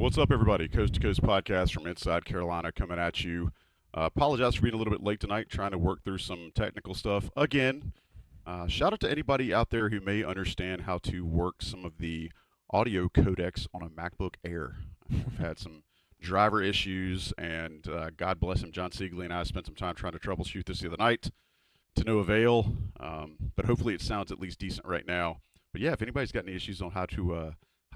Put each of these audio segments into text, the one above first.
What's up, everybody? Coast to Coast podcast from inside Carolina coming at you. Apologize for being a little bit late tonight, trying to work through some technical stuff. Again, shout out to anybody out there who may understand how to work some of the audio codecs on a MacBook Air. We've had some driver issues, and God bless him, John Siegley and I spent some time trying to troubleshoot this the other night to no avail, but hopefully it sounds at least decent right now. But yeah, if anybody's got any issues on how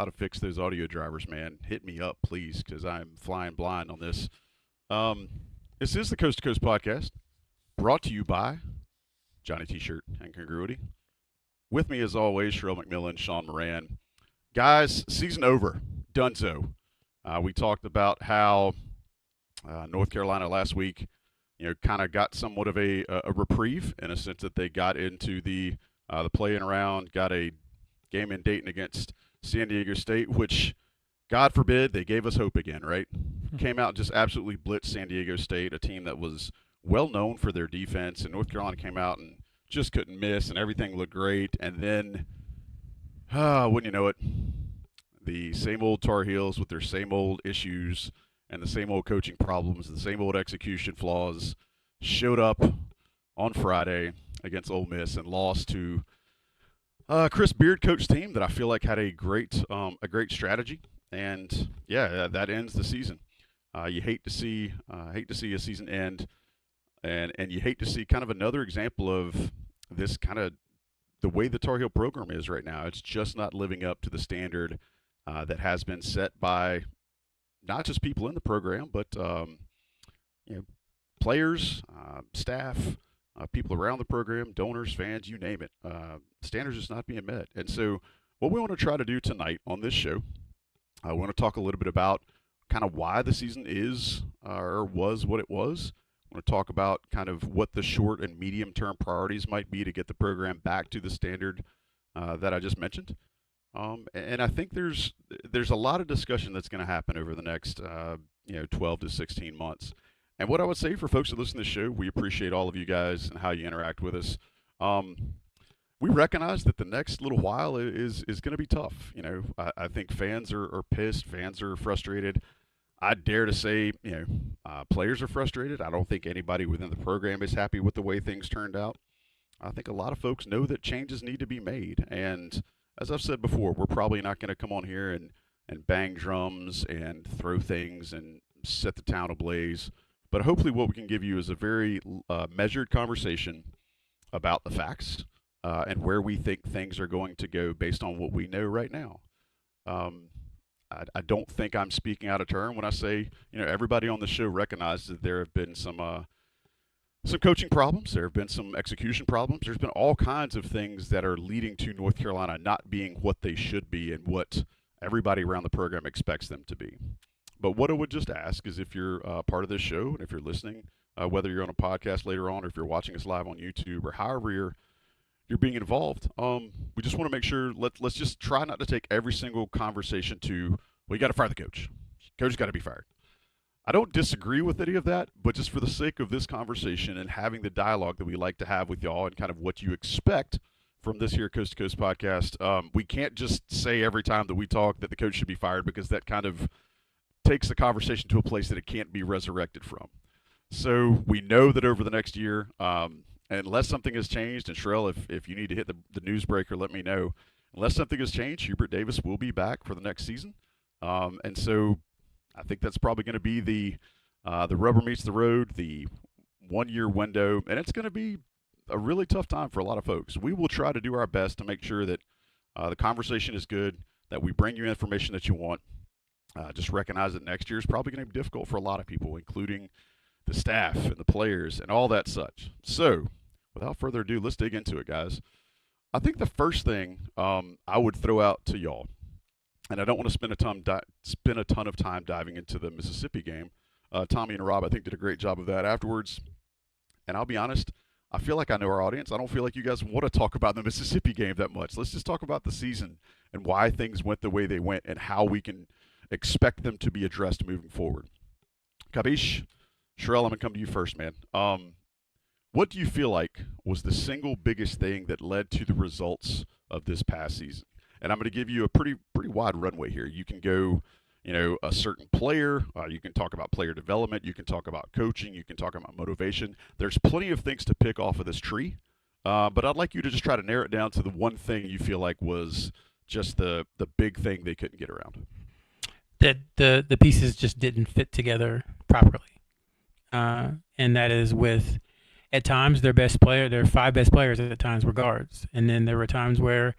to fix those audio drivers, man, hit me up, please, because I'm flying blind on this. This is the Coast to Coast podcast, brought to you by Johnny T-Shirt and Congruity. With me, as always, Sherrell McMillan, Sean Moran. Guys, season over. Donezo. We talked about how North Carolina last week, kind of got somewhat of a reprieve in a sense that they got into the play-in round, got a game in Dayton against San Diego State, which, God forbid, they gave us hope again, right? Came out and just absolutely blitzed San Diego State, a team that was well known for their defense, and North Carolina came out and just couldn't miss, and everything looked great. And then, wouldn't you know it, the same old Tar Heels with their same old issues and the same old coaching problems, the same old execution flaws, showed up on Friday against Ole Miss and lost to Chris Beard coach team that I feel like had a great strategy, and yeah, that ends the season. You hate to see a season end, and you hate to see kind of another example of this kind of the way the Tar Heel program is right now. It's just not living up to the standard that has been set by not just people in the program, but players, staff. People around the program, donors, fans, you name it. Standards just not being met. And so what we want to try to do tonight on this show, I want to talk a little bit about kind of why the season is or was what it was. I want to talk about kind of what the short and medium term priorities might be to get the program back to the standard that I just mentioned. And I think there's a lot of discussion that's going to happen over the next 12 to 16 months. And what I would say for folks that listen to the show, we appreciate all of you guys and how you interact with us. We recognize that the next little while is going to be tough. I think fans are pissed. Fans are frustrated. I dare to say, players are frustrated. I don't think anybody within the program is happy with the way things turned out. I think a lot of folks know that changes need to be made. And as I've said before, we're probably not going to come on here and bang drums and throw things and set the town ablaze. But hopefully what we can give you is a very measured conversation about the facts and where we think things are going to go based on what we know right now. I don't think I'm speaking out of turn when I say, everybody on the show recognizes that there have been some coaching problems. There have been some execution problems. There's been all kinds of things that are leading to North Carolina not being what they should be and what everybody around the program expects them to be. But what I would just ask is if you're part of this show and if you're listening, whether you're on a podcast later on or if you're watching us live on YouTube or however you're being involved, we just want to make sure, let's just try not to take every single conversation to, well, you got to fire the coach. Coach's got to be fired. I don't disagree with any of that, but just for the sake of this conversation and having the dialogue that we like to have with y'all and kind of what you expect from this here Coast to Coast podcast, we can't just say every time that we talk that the coach should be fired because that kind of takes the conversation to a place that it can't be resurrected from. So we know that over the next year, unless something has changed, and Sherrell, if you need to hit the news breaker, let me know. Unless something has changed, Hubert Davis will be back for the next season. And so I think that's probably going to be the rubber meets the road, the 1 year window, and it's going to be a really tough time for a lot of folks. We will try to do our best to make sure that the conversation is good, that we bring you information that you want. Just recognize that next year is probably going to be difficult for a lot of people, including the staff and the players and all that such. So, without further ado, let's dig into it, guys. I think the first thing I would throw out to y'all, and I don't want to spend a ton of time diving into the Mississippi game. Tommy and Rob, I think, did a great job of that afterwards. And I'll be honest, I feel like I know our audience. I don't feel like you guys want to talk about the Mississippi game that much. Let's just talk about the season and why things went the way they went and how we can expect them to be addressed moving forward. Kabish, Sherrell, I'm going to come to you first, man. What do you feel like was the single biggest thing that led to the results of this past season? And I'm going to give you a pretty wide runway here. You can go, a certain player. You can talk about player development. You can talk about coaching. You can talk about motivation. There's plenty of things to pick off of this tree. But I'd like you to just try to narrow it down to the one thing you feel like was just the big thing they couldn't get around. That the pieces just didn't fit together properly. And that is with, at times, their 5 best players at times were guards. And then there were times where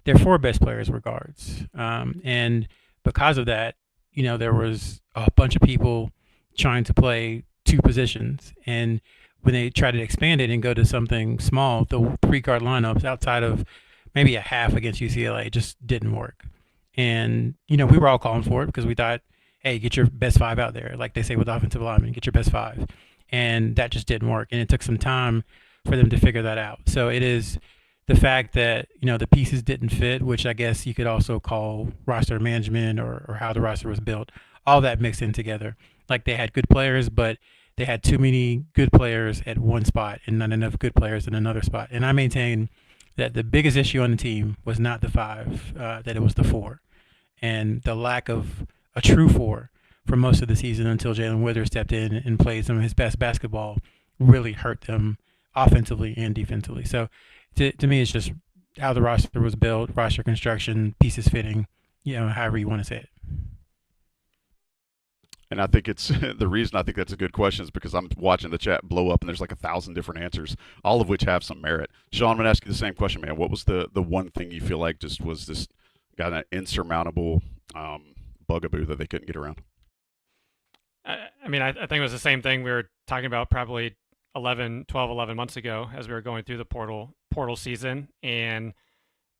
their 4 best players were guards. And because of that, there was a bunch of people trying to play 2 positions. And when they tried to expand it and go to something small, the 3-guard lineups outside of maybe a half against UCLA just didn't work. And, we were all calling for it because we thought, hey, get your best 5 out there. Like they say with offensive linemen, get your best 5. And that just didn't work. And it took some time for them to figure that out. So it is the fact that, the pieces didn't fit, which I guess you could also call roster management or how the roster was built. All that mixed in together. Like they had good players, but they had too many good players at one spot and not enough good players in another spot. And I maintain that the biggest issue on the team was not the 5, that it was the 4. And the lack of a true 4 for most of the season until Jalen Withers stepped in and played some of his best basketball really hurt them offensively and defensively. So to me, it's just how the roster was built, roster construction, pieces fitting, however you want to say it. And I think it's the reason I think that's a good question is because I'm watching the chat blow up and there's like 1,000 different answers, all of which have some merit. Sean, I'm going to ask you the same question, man. What was the one thing you feel like just was this got an insurmountable bugaboo that they couldn't get around? I think it was the same thing we were talking about probably 11 months ago as we were going through the portal season. And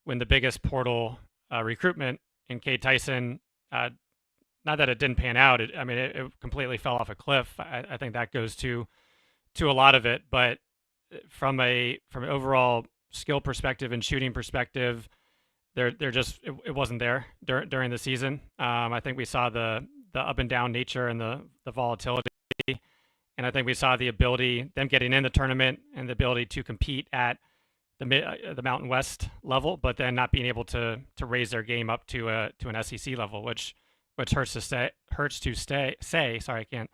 when the biggest portal recruitment in Cade Tyson, not that it didn't pan out, it completely fell off a cliff. I think that goes to a lot of it. But from an overall skill perspective and shooting perspective, it wasn't there during the season. I think we saw the up and down nature and the volatility, and I think we saw the ability, them getting in the tournament and the ability to compete at the Mountain West level, but then not being able to raise their game up to an SEC level, which hurts to say. Sorry, I can't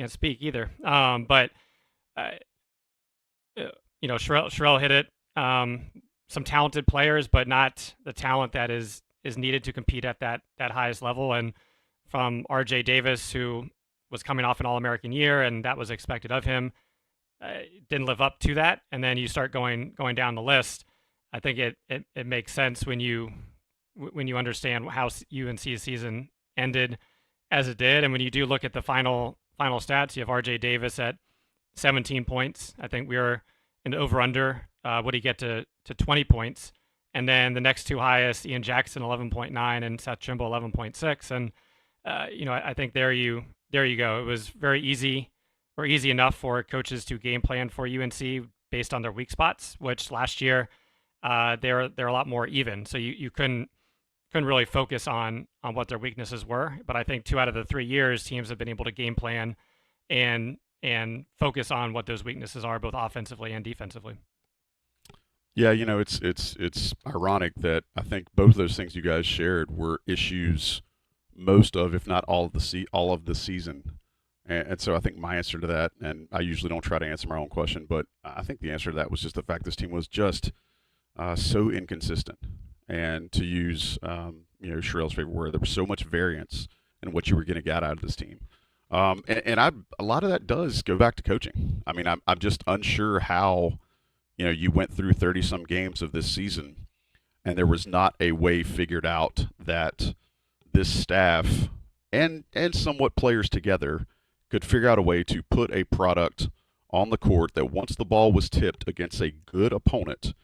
speak either. But Sherrell hit it. Some talented players, but not the talent that is needed to compete at that highest level. And from RJ Davis, who was coming off an All-American year, and that was expected of him, didn't live up to that. And then you start going down the list. I think it makes sense when you understand how UNC's season ended as it did. And when you do look at the final stats, you have RJ Davis at 17 points. I think we were in the over-under. Would he get to 20 points? And then the next 2 highest, Ian Jackson 11.9 and Seth Trimble 11.6. And I think there you go. It was very easy enough for coaches to game plan for UNC based on their weak spots, which last year they're a lot more even. So you couldn't really focus on what their weaknesses were. But I think 2 out of the 3 years, teams have been able to game plan and focus on what those weaknesses are, both offensively and defensively. Yeah, it's ironic that I think both of those things you guys shared were issues most of, if not all of the season. And so I think my answer to that, and I usually don't try to answer my own question, but I think the answer to that was just the fact this team was just so inconsistent. And to use Sherrell's favorite word, there was so much variance in what you were going to get out of this team. A lot of that does go back to coaching. I mean, I'm just unsure how you went through 30-some games of this season, and there was not a way figured out that this staff and somewhat players together could figure out a way to put a product on the court that once the ball was tipped against a good opponent,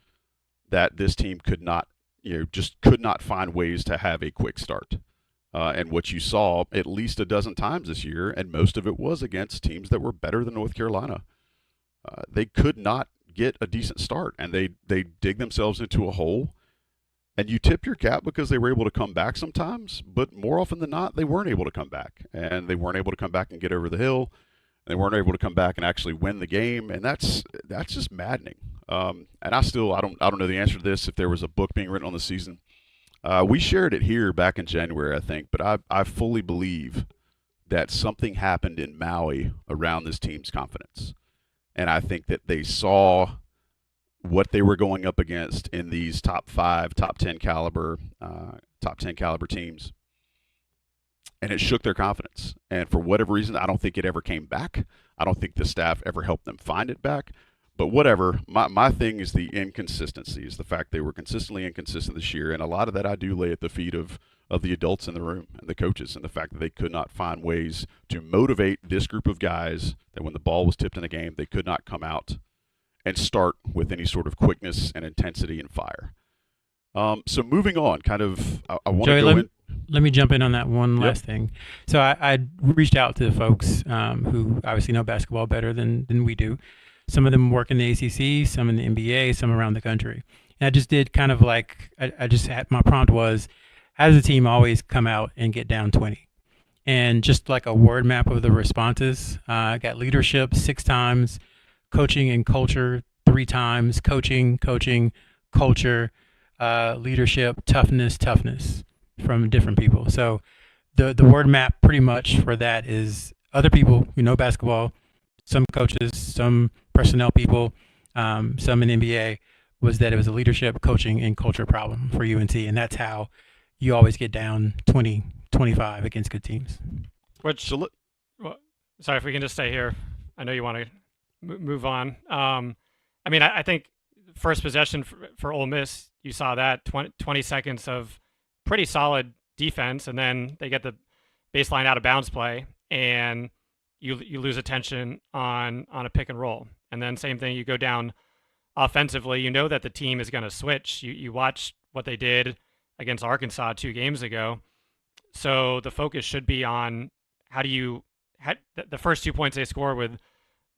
that this team could not, just could not find ways to have a quick start. And what you saw at least a dozen times this year, and most of it was against teams that were better than North Carolina, they could not get a decent start, and they dig themselves into a hole. And you tip your cap because they were able to come back sometimes, but more often than not, they weren't able to come back. And they weren't able to come back and get over the hill. They weren't able to come back and actually win the game, and that's just maddening. And I don't know the answer to this. If there was a book being written on the season, We shared it here back in January, I think, but I fully believe that something happened in Maui around this team's confidence. And I think that they saw what they were going up against in these top 5, top 10 caliber teams. And it shook their confidence. And for whatever reason, I don't think it ever came back. I don't think the staff ever helped them find it back. But whatever, my thing is the inconsistency, is the fact they were consistently inconsistent this year. And a lot of that I do lay at the feet of the adults in the room and the coaches, and the fact that they could not find ways to motivate this group of guys, that when the ball was tipped in a game, they could not come out and start with any sort of quickness and intensity and fire. So moving on, kind of, I want to go in. Let me jump in on that one last thing. So I reached out to the folks who obviously know basketball better than we do. Some of them work in the ACC, some in the NBA, some around the country. And I just did kind of like, I just had, my prompt was, how does the team always come out and get down 20? And just like a word map of the responses, I got leadership 6 times, coaching and culture 3 times, coaching, culture, leadership, toughness from different people. So the word map pretty much for that is other people who know basketball, some coaches, some personnel people, some in NBA, was that it was a leadership, coaching, and culture problem for UNC. And that's how you always get down 20, 25 against good teams. Sorry, if we can just stay here. I know you want to move on. I mean, I think first possession for Ole Miss, you saw that 20 seconds of pretty solid defense, and then they get the baseline out of bounds play, and you lose attention on a pick and roll. And then same thing, you go down offensively. You know that the team is going to switch. You watch what they did against Arkansas 2 games ago. So the focus should be on the first 2 points they score with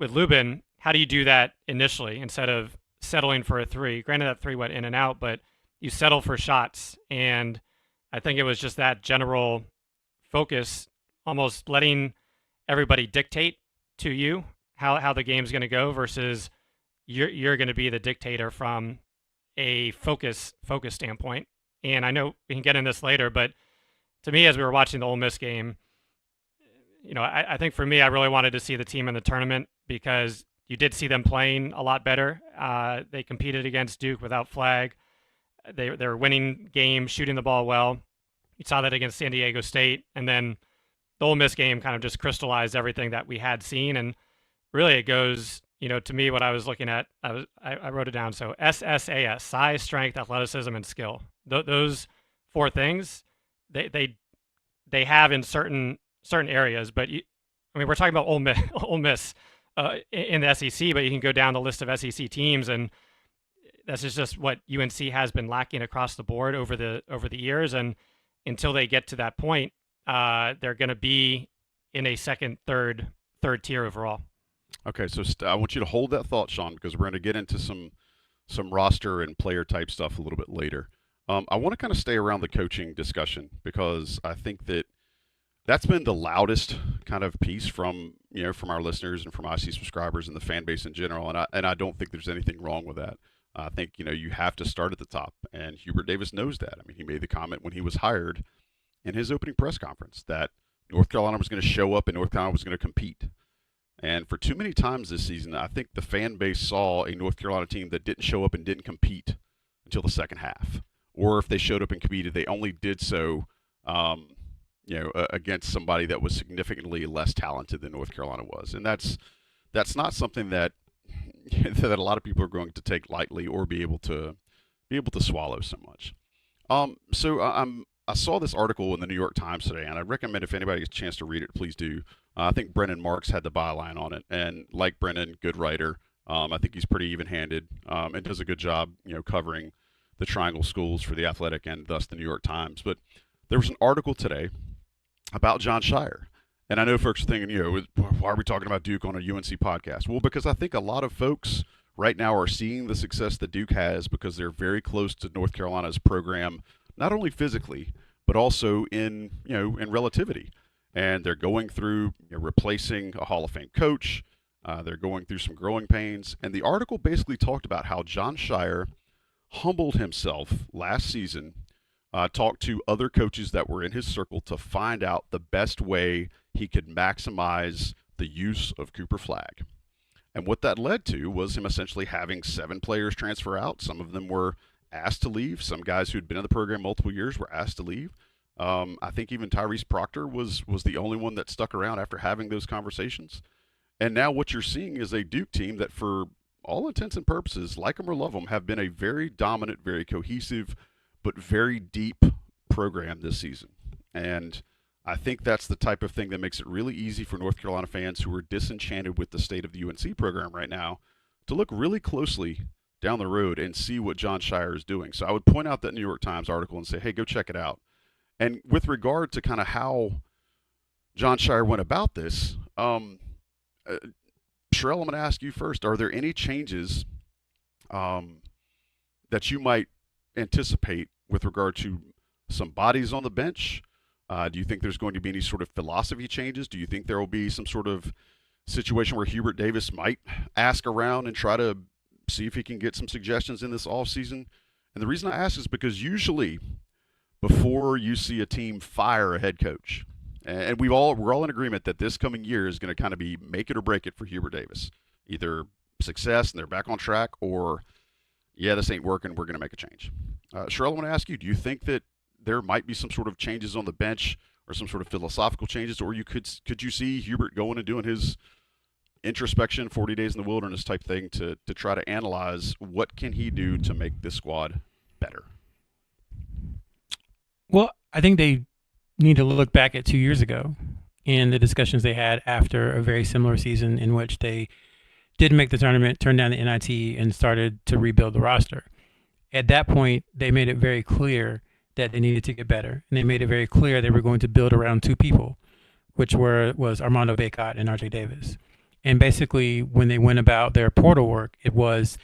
Lubin, how do you do that initially instead of settling for a 3? Granted, that 3 went in and out, but you settle for shots. And I think it was just that general focus, almost letting everybody dictate to you how the game's going to go versus you're going to be the dictator from a focus standpoint. And I know we can get in this later, but to me, as we were watching the Ole Miss game, I think for me, I really wanted to see the team in the tournament because you did see them playing a lot better. They competed against Duke without flag. They were winning games, shooting the ball well. You saw that against San Diego State. And then the Ole Miss game kind of just crystallized everything that we had seen. And really it goes, to me, what I was looking at, I wrote it down. So SSAS, size, strength, athleticism, and skill. Those 4 things, they have in certain areas. But we're talking about Ole Miss in the SEC, but you can go down the list of SEC teams, and that's just what UNC has been lacking across the board over the years. And until they get to that point, they're going to be in a second, third tier overall. Okay, so I want you to hold that thought, Sean, because we're going to get into some roster and player type stuff a little bit later. I want to kind of stay around the coaching discussion because I think that's been the loudest kind of piece from our listeners and from IC subscribers and the fan base in general, and I don't think there's anything wrong with that. I think you have to start at the top, and Hubert Davis knows that. I mean, he made the comment when he was hired in his opening press conference that North Carolina was going to show up and North Carolina was going to compete. And for too many times this season, I think the fan base saw a North Carolina team that didn't show up and didn't compete until the second half. Or if they showed up and competed, they only did so against somebody that was significantly less talented than North Carolina was. And that's not something that that a lot of people are going to take lightly or be able to swallow so much. I saw this article in the New York Times today, and I recommend if anybody gets a chance to read it, please do. I think Brennan Marks had the byline on it, and like Brennan, good writer. I think he's pretty even-handed and does a good job, covering the Triangle schools for The Athletic and thus the New York Times. But there was an article today about Jon Scheyer. And I know folks are thinking, why are we talking about Duke on a UNC podcast? Well, because I think a lot of folks right now are seeing the success that Duke has because they're very close to North Carolina's program, not only physically, but also in relativity. And they're going through replacing a Hall of Fame coach. They're going through some growing pains. And the article basically talked about how Jon Scheyer humbled himself last season talked to other coaches that were in his circle to find out the best way he could maximize the use of Cooper Flagg. And what that led to was him essentially having 7 players transfer out. Some of them were asked to leave. Some guys who'd been in the program multiple years were asked to leave. I think even Tyrese Proctor was the only one that stuck around after having those conversations. And now what you're seeing is a Duke team that, for all intents and purposes, like them or love them, have been a very dominant, very cohesive, but very deep program this season. And I think that's the type of thing that makes it really easy for North Carolina fans who are disenchanted with the state of the UNC program right now to look really closely down the road and see what Jon Scheyer is doing. So I would point out that New York Times article and say, hey, go check it out. And with regard to kind of how Jon Scheyer went about this, Sherrell, I'm going to ask you first. Are there any changes that you might anticipate with regard to some bodies on the bench? Do you think there's going to be any sort of philosophy changes? Do you think there will be some sort of situation where Hubert Davis might ask around and try to see if he can get some suggestions in this offseason? And the reason I ask is because usually before you see a team fire a head coach, and we're all in agreement that this coming year is going to kind of be make it or break it for Hubert Davis. Either success and they're back on track, or, yeah, this ain't working, we're going to make a change. Sherrell, I want to ask you, do you think that there might be some sort of changes on the bench or some sort of philosophical changes, or could you see Hubert going and doing his introspection, 40 days in the wilderness type thing to try to analyze what can he do to make this squad better? Well, I think they need to look back at 2 years ago and the discussions they had after a very similar season in which they didn't make the tournament, turned down the NIT, and started to rebuild the roster. At that point, they made it very clear that they needed to get better, and they made it very clear they were going to build around 2 people, which was Armando Bacot and RJ Davis. And basically, when they went about their portal work, it was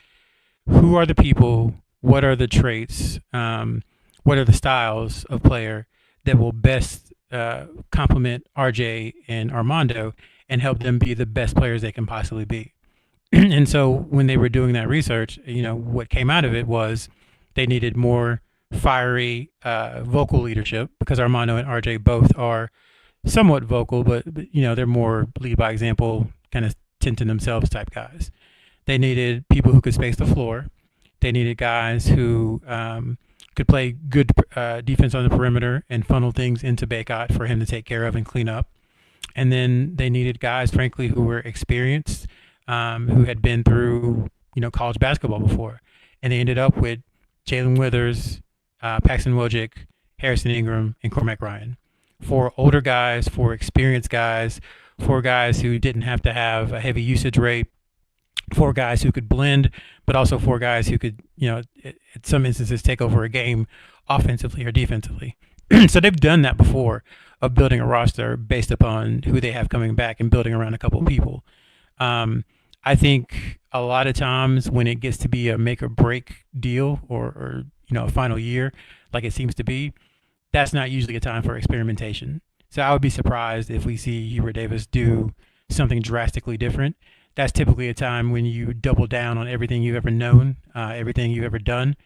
who are the people, what are the traits, what are the styles of player that will best complement RJ and Armando and help them be the best players they can possibly be. And so when they were doing that research, what came out of it was they needed more fiery vocal leadership, because Armando and RJ both are somewhat vocal, but they're more lead by example, kind of tend to themselves type guys. They needed people who could space the floor. They needed guys who could play good defense on the perimeter and funnel things into Bacot for him to take care of and clean up. And then they needed guys, frankly, who were experienced, who had been through college basketball before. And they ended up with Jalen Withers, Paxton Wojcik, Harrison Ingram, and Cormac Ryan. 4 older guys, 4 experienced guys, 4 guys who didn't have to have a heavy usage rate, 4 guys who could blend, but also 4 guys who could, at some instances, take over a game offensively or defensively. So they've done that before, of building a roster based upon who they have coming back and building around a couple of people. I think a lot of times when it gets to be a make or break deal or a final year, like it seems to be, that's not usually a time for experimentation. So I would be surprised if we see Hubert Davis do something drastically different. That's typically a time when you double down on everything you've ever known, everything you've ever done,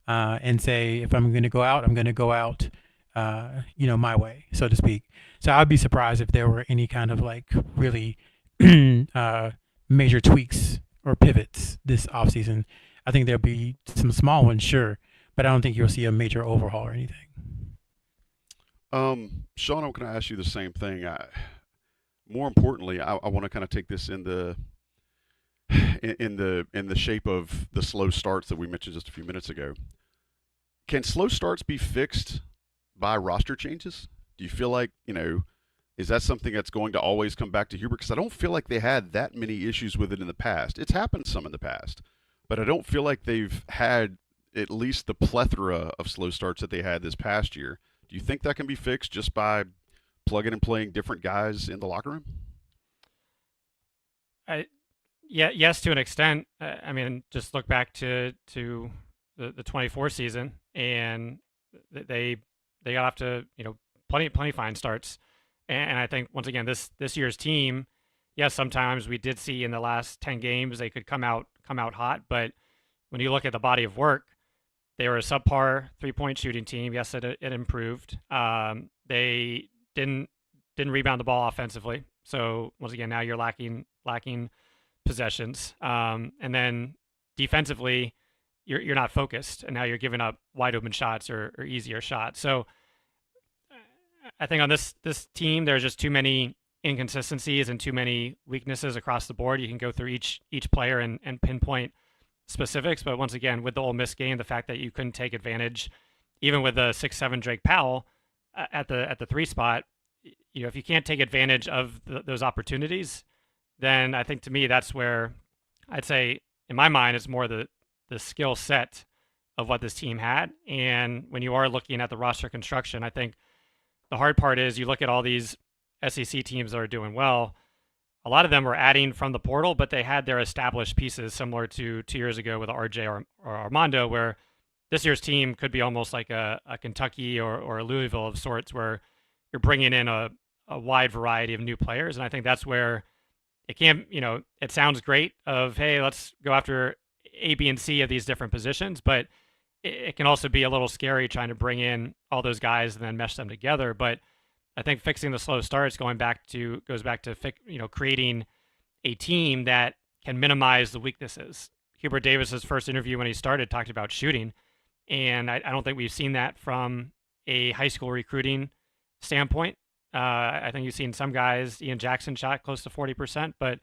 and say, if I'm going to go out, I'm going to go out, my way, so to speak. So I'd be surprised if there were any kind of really major tweaks or pivots this offseason. I think there'll be some small ones, sure, but I don't think you'll see a major overhaul or anything. Sean, I'm going to ask you the same thing. More importantly, I want to kind of take this in the shape of the slow starts that we mentioned just a few minutes ago. Can slow starts be fixed by roster changes? Do you feel like, is that something that's going to always come back to Hubert? Because I don't feel like they had that many issues with it in the past. It's happened some in the past, but I don't feel like they've had at least the plethora of slow starts that they had this past year. Do you think that can be fixed just by plugging and playing different guys in the locker room? Yes, to an extent. Just look back to the 24 season, and they got off to plenty fine starts. And I think once again this year's team, yes, sometimes we did see in the last 10 games they could come out hot, but when you look at the body of work, They were a subpar 3-point shooting team. Yes, it improved. They didn't rebound the ball offensively. So once again, now you're lacking possessions. And then defensively, you're not focused, and now you're giving up wide open shots or easier shots. So I think on this team, there's just too many inconsistencies and too many weaknesses across the board. You can go through each player and pinpoint specifics, but once again, with the Ole Miss game, the fact that you couldn't take advantage, even with the 6'7" Drake Powell at the 3 spot, if you can't take advantage of those opportunities, then I think to me that's where I'd say in my mind it's more the skill set of what this team had. And when you are looking at the roster construction, I think the hard part is you look at all these SEC teams that are doing well. A lot of them were adding from the portal, but they had their established pieces, similar to 2 years ago with RJ or Armando, where this year's team could be almost like a Kentucky or a Louisville of sorts, where you're bringing in a wide variety of new players. And I think that's where it can, it sounds great of, hey, let's go after A, B, and C of these different positions, but it can also be a little scary trying to bring in all those guys and then mesh them together. But I think fixing the slow starts goes back to creating a team that can minimize the weaknesses. Hubert Davis's first interview when he started talked about shooting, and I don't think we've seen that from a high school recruiting standpoint. I think you've seen some guys. Ian Jackson shot close to 40%, but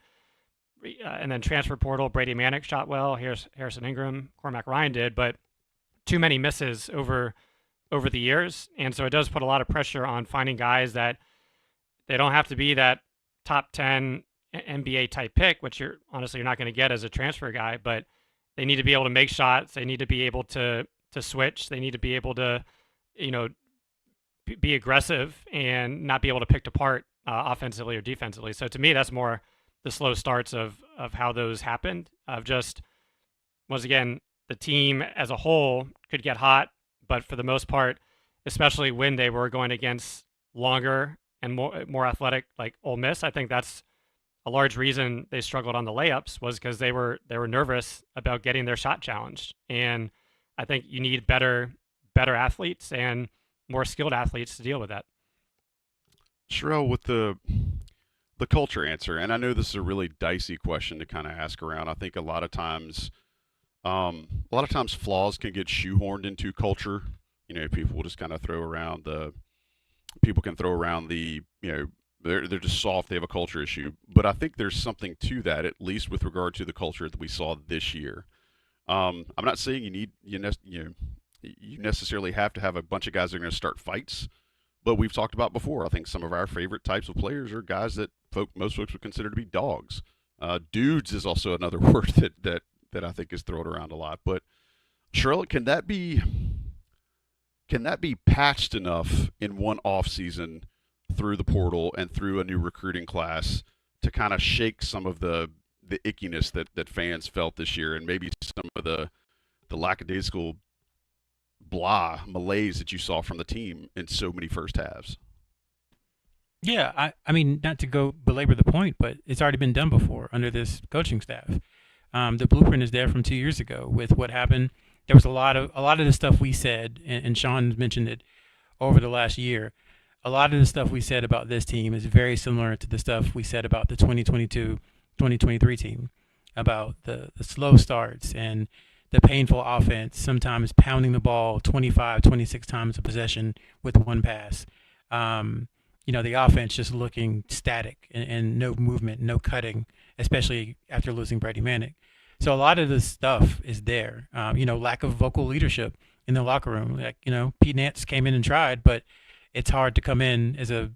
and then transfer portal, Brady Manick shot well. Harrison Ingram, Cormac Ryan did, but too many misses over the years. And so it does put a lot of pressure on finding guys that they don't have to be that top 10 NBA type pick, which you're not going to get as a transfer guy, but they need to be able to make shots. They need to be able to switch. They need to be able to, be aggressive and not be able to pick apart offensively or defensively. So to me, that's more the slow starts of how those happened, of just, once again, the team as a whole could get hot, but for the most part, especially when they were going against longer and more athletic like Ole Miss, I think that's a large reason they struggled on the layups, was because they were nervous about getting their shot challenged. And I think you need better athletes and more skilled athletes to deal with that. Sherrell, with the culture answer, and I know this is a really dicey question to kind of ask around. I think a lot of times flaws can get shoehorned into culture. People will just kind of throw around the they're just soft. They have a culture issue, but I think there's something to that, at least with regard to the culture that we saw this year. I'm not saying you necessarily have to have a bunch of guys that are going to start fights, but we've talked about before. I think some of our favorite types of players are guys that most folks would consider to be dogs. Dudes is also another word that I think is thrown around a lot. But Sherrell, can that be patched enough in one off season through the portal and through a new recruiting class to kind of shake some of the ickiness that fans felt this year, and maybe some of the lackadaisical malaise that you saw from the team in so many first halves? Yeah, I mean, not to go belabor the point, but it's already been done before under this coaching staff. The blueprint is there from 2 years ago with what happened. There was a lot of the stuff we said, and Sean mentioned it over the last year. A lot of the stuff we said about this team is very similar to the stuff we said about the 2022-2023 team, about the slow starts and the painful offense, sometimes pounding the ball 25, 26 times a possession with one pass. The offense just looking static and no movement, no cutting, especially after losing Brady Manick. So a lot of this stuff is there. Lack of vocal leadership in the locker room. Pete Nance came in and tried, but it's hard to come in as a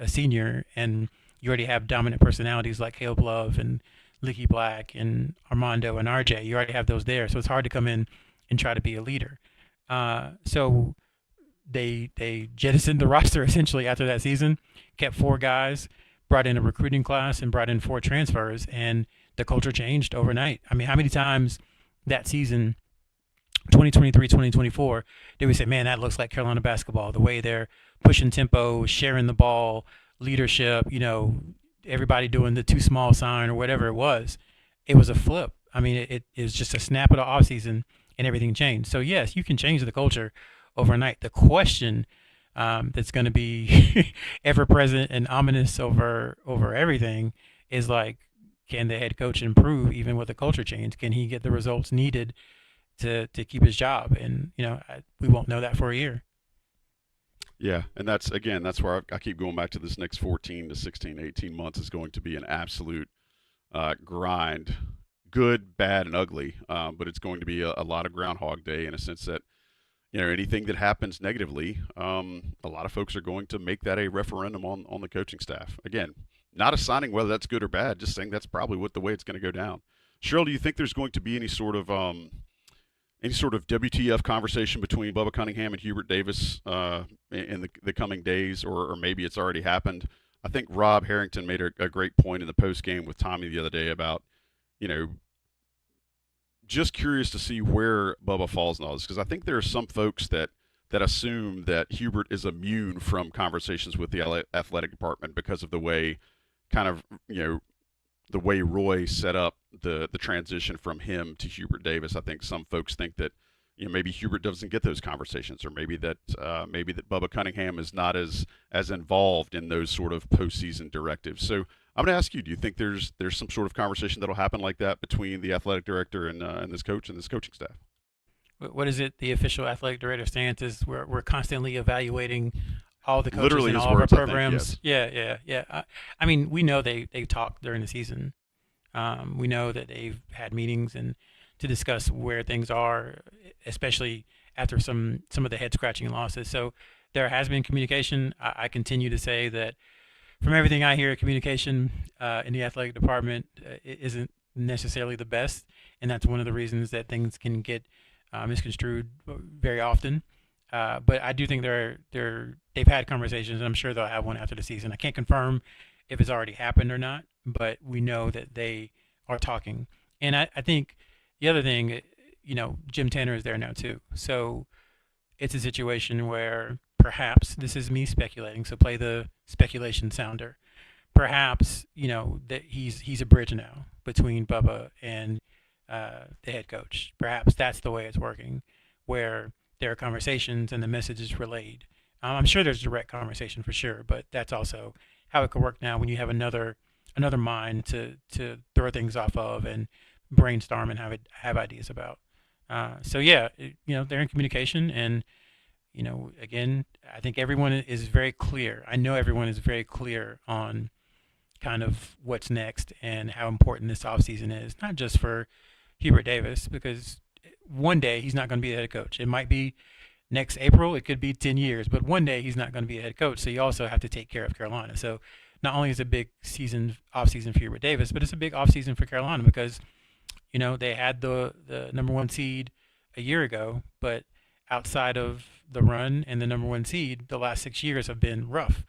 senior and you already have dominant personalities like Caleb Love and Licky Black and Armando and RJ. You already have those there, so it's hard to come in and try to be a leader. So they jettisoned the roster essentially after that season, kept 4 guys, brought in a recruiting class, and brought in 4 transfers, and the culture changed overnight. I mean, how many times that season, 2023, 2024, did we say, man, that looks like Carolina basketball, the way they're pushing tempo, sharing the ball, leadership, everybody doing the too small sign or whatever it was. It was a flip. I mean, it was just a snap of the offseason, and everything changed. So yes, you can change the culture overnight. The question that's going to be ever present and ominous over everything is like, can the head coach improve even with a culture change? Can he get the results needed to keep his job? And we won't know that for a year. Yeah, and that's where I keep going back to this next 14 to 16, 18 months is going to be an absolute grind, good, bad, and ugly. But it's going to be a lot of Groundhog Day in a sense that, anything that happens negatively, a lot of folks are going to make that a referendum on the coaching staff. Again, not assigning whether that's good or bad, just saying that's probably the way it's going to go down. Sherrell, do you think there's going to be any sort of WTF conversation between Bubba Cunningham and Hubert Davis in the coming days, or maybe it's already happened? I think Rob Harrington made a great point in the post game with Tommy the other day about, just curious to see where Bubba falls in all this, because I think there are some folks that assume that Hubert is immune from conversations with the athletic department because of the way the way Roy set up the transition from him to Hubert Davis. I think some folks think that maybe Hubert doesn't get those conversations, or maybe that Bubba Cunningham is not as involved in those sort of postseason directives. So I'm going to ask you: do you think there's some sort of conversation that'll happen like that between the athletic director and this coach and this coaching staff? What is it? The official athletic director stance is we're constantly evaluating all the coaches Literally in his all of our words, I think, programs. yes. Yeah. I mean, we know they talk during the season. We know that they've had meetings and to discuss where things are, especially after some of the head scratching losses. So there has been communication. I continue to say that from everything I hear, communication in the athletic department isn't necessarily the best, and that's one of the reasons that things can get misconstrued very often. But I do think they've had conversations, and I'm sure they'll have one after the season. I can't confirm if it's already happened or not, but we know that they are talking. And I think the other thing, Jim Tanner is there now too. So it's a situation where perhaps, this is me speculating, so play the speculation sounder. Perhaps, that he's a bridge now between Bubba and the head coach. Perhaps that's the way it's working, where there are conversations and the message is relayed. I'm sure there's direct conversation for sure, but that's also how it could work now when you have another mind to throw things off of and brainstorm and have ideas about. So yeah, they're in communication, and again, I think everyone is very clear. I know everyone is very clear on kind of what's next and how important this offseason is, not just for Hubert Davis, because one day he's not going to be the head coach. It might be next April, it could be 10 years, but one day he's not going to be a head coach. So you also have to take care of Carolina. So not only is it a big offseason for Hubert Davis, but it's a big offseason for Carolina because, they had the number one seed a year ago, but outside of the run and the number one seed, the last 6 years have been rough.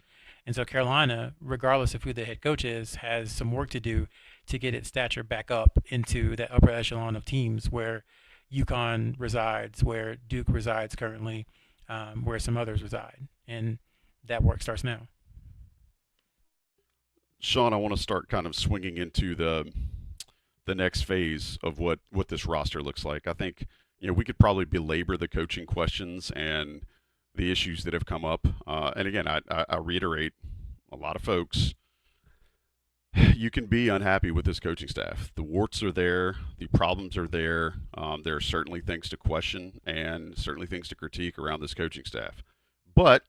And so Carolina, regardless of who the head coach is, has some work to do to get its stature back up into that upper echelon of teams where UConn resides, where Duke resides currently, where some others reside. And that work starts now. Sean, I want to start kind of swinging into the next phase of what this roster looks like. I think, we could probably belabor the coaching questions and the issues that have come up. And again, I reiterate, a lot of folks, you can be unhappy with this coaching staff. The warts are there. The problems are there. There are certainly things to question and certainly things to critique around this coaching staff. But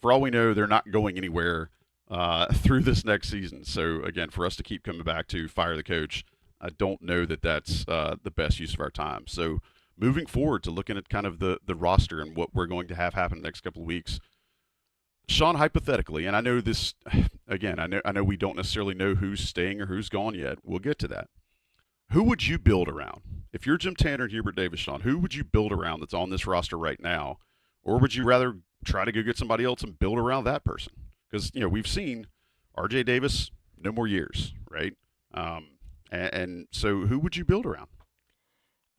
for all we know, they're not going anywhere through this next season. So again, for us to keep coming back to fire the coach, I don't know that that's the best use of our time. So moving forward to looking at kind of the roster and what we're going to have happen the next couple of weeks, Sean, hypothetically, and I know this, again, I know we don't necessarily know who's staying or who's gone yet. We'll get to that. Who would you build around? If you're Jim Tanner and Hubert Davis, Sean, who would you build around that's on this roster right now? Or would you rather try to go get somebody else and build around that person? Because, we've seen R.J. Davis, no more years, right? And so who would you build around?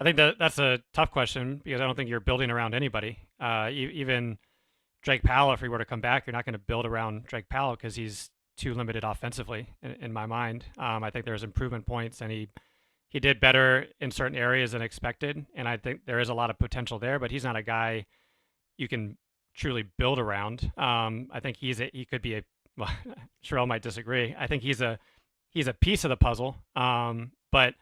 I think that's a tough question because I don't think you're building around anybody. Even Drake Powell, if he were to come back, you're not going to build around Drake Powell because he's too limited offensively in my mind. I think there's improvement points, and he he did better in certain areas than expected, and I think there is a lot of potential there. But he's not a guy you can truly build around. I think he could be a. Well, Sherrell might disagree. I think he's a piece of the puzzle. But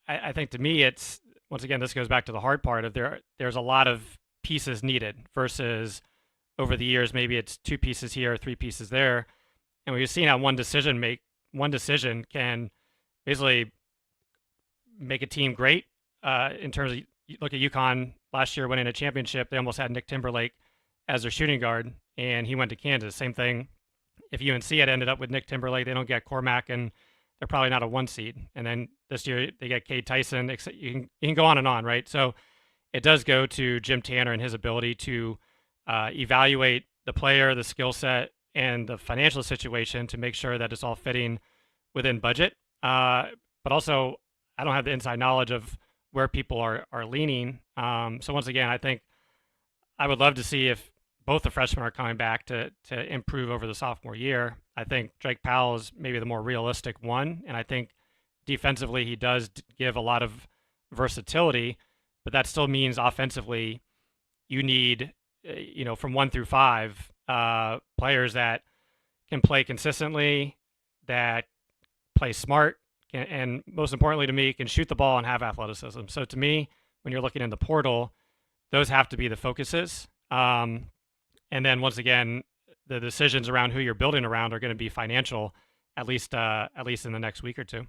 I think to me, it's once again this goes back to the hard part of there's a lot of pieces needed versus over the years maybe it's 2 pieces here, 3 pieces there, and we've seen how one decision can basically make a team great. In terms of look at UConn last year winning a championship, they almost had Nick Timberlake as their shooting guard, and he went to Kansas. Same thing. If UNC had ended up with Nick Timberlake, they don't get Cormac, and they're probably not a 1 seed. And then this year they get Cade Tyson. You can go on and on, right? So it does go to Jim Tanner and his ability to evaluate the player, the skill set, and the financial situation to make sure that it's all fitting within budget. But also, I don't have the inside knowledge of where people are leaning. So once again, I think I would love to see if both the freshmen are coming back to improve over the sophomore year. I think Drake Powell is maybe the more realistic one, and I think defensively he does give a lot of versatility, but that still means offensively you need, from 1 through 5 players that can play consistently, that play smart, and most importantly to me, can shoot the ball and have athleticism. So to me, when you're looking in the portal, those have to be the focuses. And then once again, the decisions around who you're building around are going to be financial, at least in the next week or two.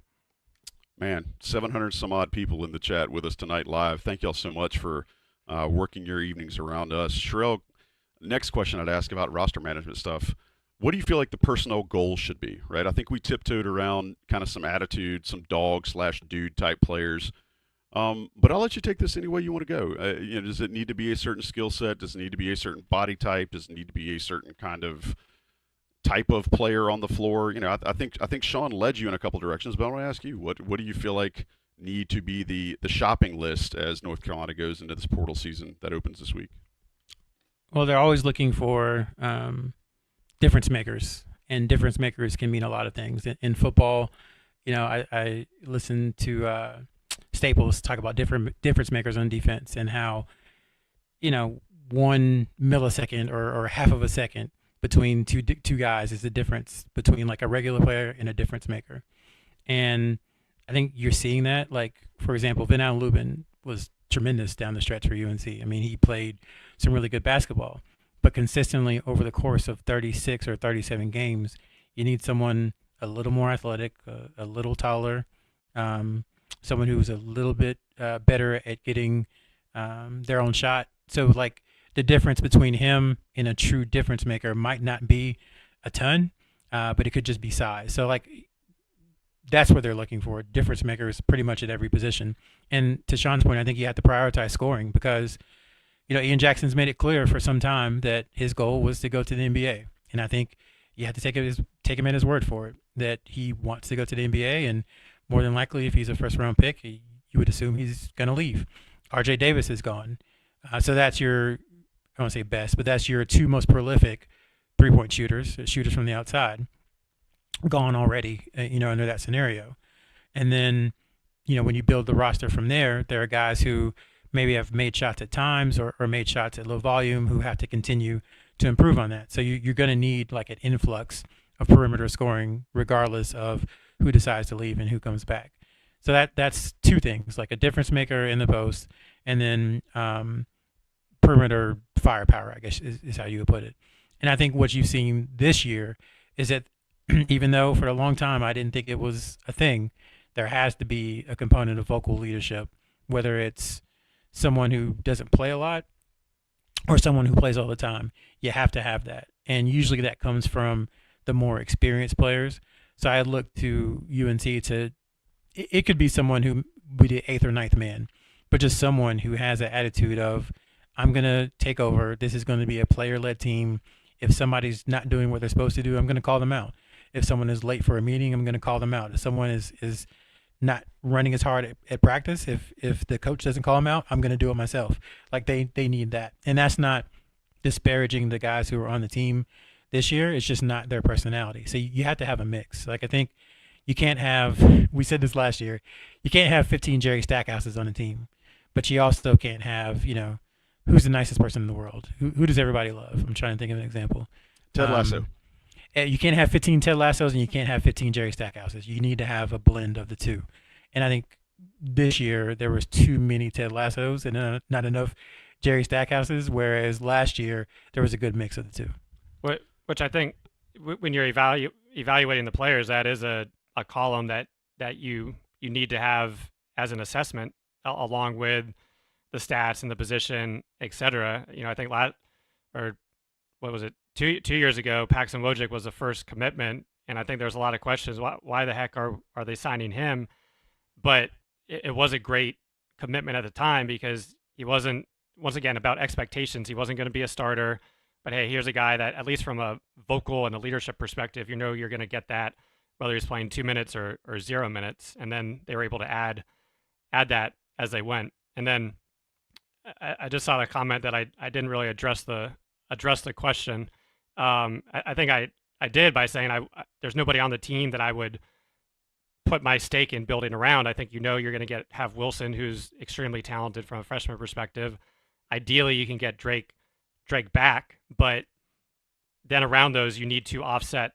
Man, 700 some odd people in the chat with us tonight live. Thank y'all so much for working your evenings around us. Sherrell, next question I'd ask about roster management stuff. What do you feel like the personnel goals should be, right? I think we tiptoed around kind of some attitude, some dog/dude type players. But I'll let you take this any way you want to go. Does it need to be a certain skill set? Does it need to be a certain body type? Does it need to be a certain kind of type of player on the floor? I think Sean led you in a couple directions, but I want to ask you, what do you feel like need to be the shopping list as North Carolina goes into this portal season that opens this week? Well, they're always looking for difference makers, and difference makers can mean a lot of things. In football, I listened to Staples talk about difference makers on defense and how, 1 millisecond or half of a second between two guys is the difference between like a regular player and a difference maker. And I think you're seeing that. Like, for example, Venal Lubin was tremendous down the stretch for UNC. I mean, he played some really good basketball, but consistently over the course of 36 or 37 games, you need someone a little more athletic, a little taller, someone who's a little bit better at getting their own shot. So, like, the difference between him and a true difference maker might not be a ton, but it could just be size. So, like, that's what they're looking for. Difference makers pretty much at every position. And to Sean's point, I think you have to prioritize scoring because, Ian Jackson's made it clear for some time that his goal was to go to the NBA. And I think you have to take him at his word for it, that he wants to go to the NBA. And more than likely, if he's a first-round pick, you would assume he's going to leave. RJ Davis is gone. So that's your, I don't want to say best, but that's your 2 most prolific three-point shooters from the outside, gone already, under that scenario. And then, when you build the roster from there, there are guys who maybe have made shots at times or made shots at low volume who have to continue to improve on that. So you're going to need like an influx of perimeter scoring regardless of who decides to leave and who comes back. So that's 2 things, like a difference maker in the post and then perimeter firepower, I guess is how you would put it. And I think what you've seen this year is that even though for a long time I didn't think it was a thing, there has to be a component of vocal leadership, whether it's someone who doesn't play a lot or someone who plays all the time. You have to have that. And usually that comes from the more experienced players. So I look to UNC it could be someone who be the 8th or 9th man, but just someone who has an attitude of, I'm going to take over. This is going to be a player-led team. If somebody's not doing what they're supposed to do, I'm going to call them out. If someone is late for a meeting, I'm going to call them out. If someone is not running as hard at practice, if the coach doesn't call them out, I'm going to do it myself. Like they need that. And that's not disparaging the guys who are on the team this year. It's just not their personality. So you have to have a mix. Like I think you can't have. We said this last year. You can't have 15 Jerry Stackhouses on a team, but you also can't have who's the nicest person in the world? Who does everybody love? I'm trying to think of an example. Ted Lasso. You can't have 15 Ted Lassos and you can't have 15 Jerry Stackhouses. You need to have a blend of the two. And I think this year there was too many Ted Lassos and not enough Jerry Stackhouses, whereas last year there was a good mix of the two. Which I think when you're evaluating the players, that is a column that you need to have as an assessment along with the stats and the position, et cetera. I think what was it? Two years ago, Paxson Wojcik was the first commitment, and I think there's a lot of questions. Why the heck are they signing him? But it was a great commitment at the time because he wasn't, once again, about expectations. He wasn't going to be a starter, but hey, here's a guy that, at least from a vocal and a leadership perspective, you're going to get that, whether he's playing 2 minutes or 0 minutes. And then they were able to add that as they went. And then I just saw a comment that I didn't really address the question. I think I did by saying there's nobody on the team that I would put my stake in building around. I think you're going to have Wilson, who's extremely talented from a freshman perspective. Ideally, you can get Drake back, but then around those, you need to offset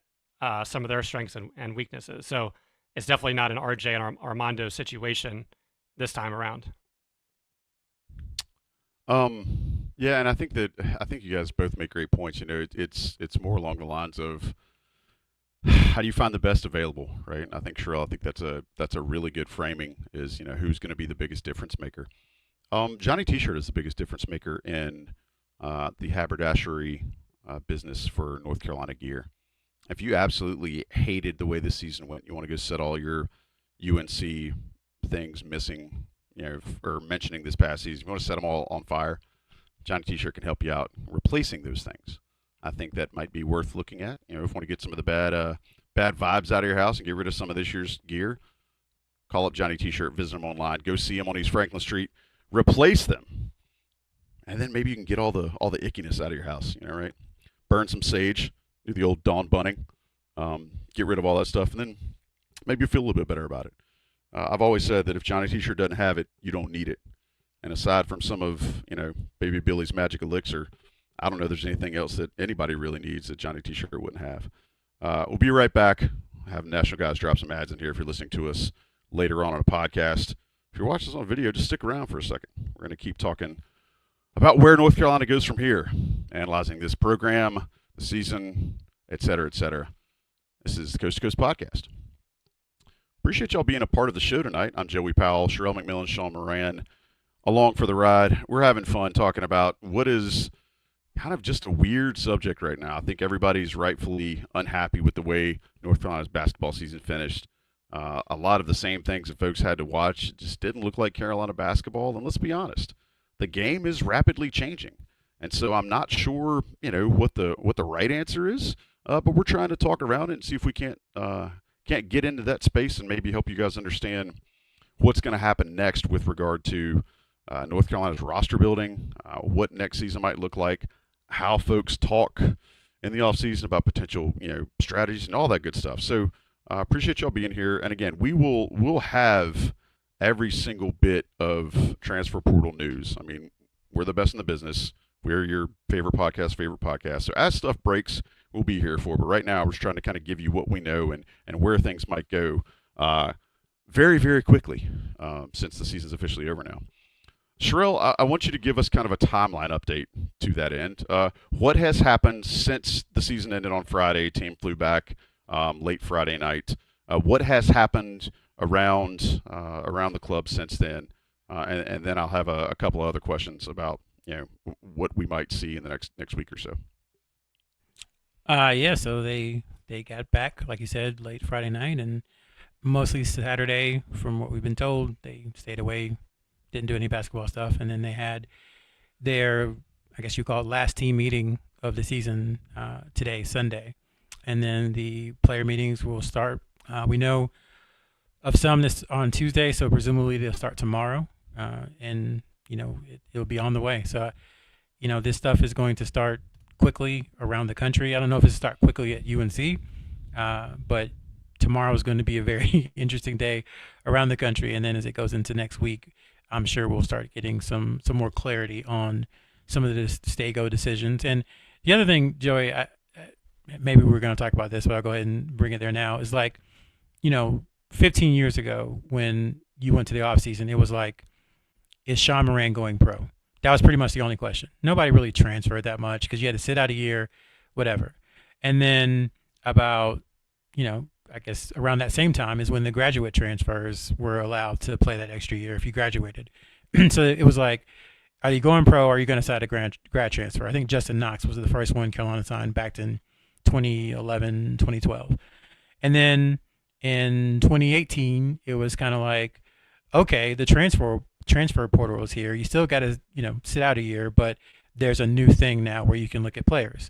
some of their strengths and weaknesses. So it's definitely not an RJ and Armando situation this time around. Yeah, and I think you guys both make great points. It's more along the lines of how do you find the best available, right? And I think Sherrell, that's a really good framing. Is who's going to be the biggest difference maker. Johnny T-shirt is the biggest difference maker in the haberdashery business for North Carolina gear. If you absolutely hated the way this season went, you want to go set all your UNC things missing, or mentioning this past season, you want to set them all on fire, Johnny T-shirt can help you out replacing those things. I think that might be worth looking at. If you want to get some of the bad vibes out of your house and get rid of some of this year's gear, call up Johnny T-shirt, visit him online, go see him on East Franklin Street, replace them, and then maybe you can get all the ickiness out of your house. Right? Burn some sage, do the old Dawn bunning, get rid of all that stuff, and then maybe you feel a little bit better about it. I've always said that if Johnny T-shirt doesn't have it, you don't need it. And aside from some of, Baby Billy's magic elixir, I don't know if there's anything else that anybody really needs that Johnny T-shirt wouldn't have. We'll be right back. Have National Guys drop some ads in here if you're listening to us later on a podcast. If you're watching this on video, just stick around for a second. We're going to keep talking about where North Carolina goes from here, analyzing this program, the season, et cetera, et cetera. This is the Coast to Coast Podcast. Appreciate y'all being a part of the show tonight. I'm Joey Powell, Sherrell McMillan, Sean Moran, along for the ride. We're having fun talking about what is kind of just a weird subject right now. I think everybody's rightfully unhappy with the way North Carolina's basketball season finished. A lot of the same things that folks had to watch just didn't look like Carolina basketball. And let's be honest, the game is rapidly changing. And so I'm not sure, what the right answer is, but we're trying to talk around it and see if we can't get into that space and maybe help you guys understand what's going to happen next with regard to North Carolina's roster building, what next season might look like, how folks talk in the offseason about potential, strategies and all that good stuff. So appreciate y'all being here. And again, we'll have every single bit of transfer portal news. I mean, we're the best in the business. We're your favorite podcast. So as stuff breaks, we'll be here for. But right now, we're just trying to kind of give you what we know and where things might go very, very quickly since the season's officially over now. Sherrell, I want you to give us kind of a timeline update to that end. What has happened since the season ended on Friday? Team flew back late Friday night. What has happened around the club since then? And then I'll have a couple of other questions about what we might see in the next week or so. So they got back, like you said, late Friday night, and mostly Saturday, from what we've been told, they stayed away, didn't do any basketball stuff, and then they had their, I guess you call it, last team meeting of the season today, Sunday, and then the player meetings will start. We know of some this on Tuesday, so presumably they'll start tomorrow, and it'll be on the way. So, this stuff is going to start quickly around the country. I don't know if it'll start quickly at UNC, but tomorrow is going to be a very interesting day around the country, and then as it goes into next week, I'm sure we'll start getting some more clarity on some of the stay-go decisions. And the other thing, Joey, maybe we're going to talk about this, but I'll go ahead and bring it there now, is like, 15 years ago when you went to the offseason, it was like, is Sean Moran going pro? That was pretty much the only question. Nobody really transferred that much because you had to sit out a year, whatever. And then about, I guess around that same time is when the graduate transfers were allowed to play that extra year if you graduated. So it was like, are you going pro or are you going to sign a grad transfer? I think Justin Knox was the first one Carolina signed back in 2011, 2012. And then in 2018, it was kind of like, okay, the transfer portal is here. You still got to, sit out a year, but there's a new thing now where you can look at players.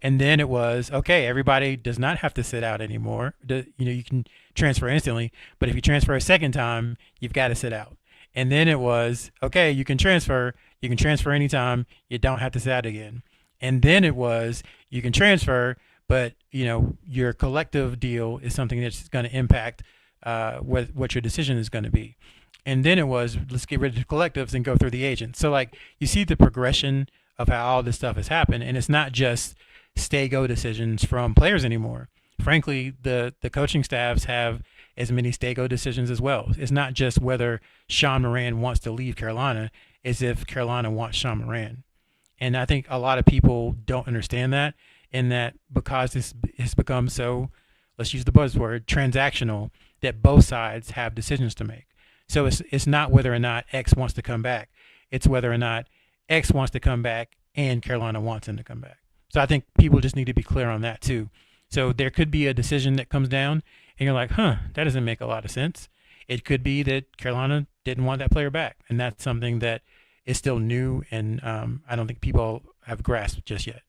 And then it was, okay, everybody does not have to sit out anymore. You can transfer instantly, but if you transfer a second time, you've got to sit out. And then it was, okay, you can transfer anytime. You don't have to sit out again. And then it was, you can transfer, but, your collective deal is something that's going to impact what your decision is going to be. And then it was, let's get rid of the collectives and go through the agents. So, like, you see the progression of how all this stuff has happened. And it's not just stay-go decisions from players anymore. Frankly, the coaching staffs have as many stay-go decisions as well. It's not just whether Sean Moran wants to leave Carolina, as if Carolina wants Sean Moran. And I think a lot of people don't understand that, in that because this has become so, let's use the buzzword, transactional, that both sides have decisions to make. So it's not whether or not X wants to come back. It's whether or not X wants to come back and Carolina wants him to come back. So I think people just need to be clear on that too. So there could be a decision that comes down and you're like, that doesn't make a lot of sense. It could be that Carolina didn't want that player back. And that's something that is still new, and I don't think people have grasped just yet.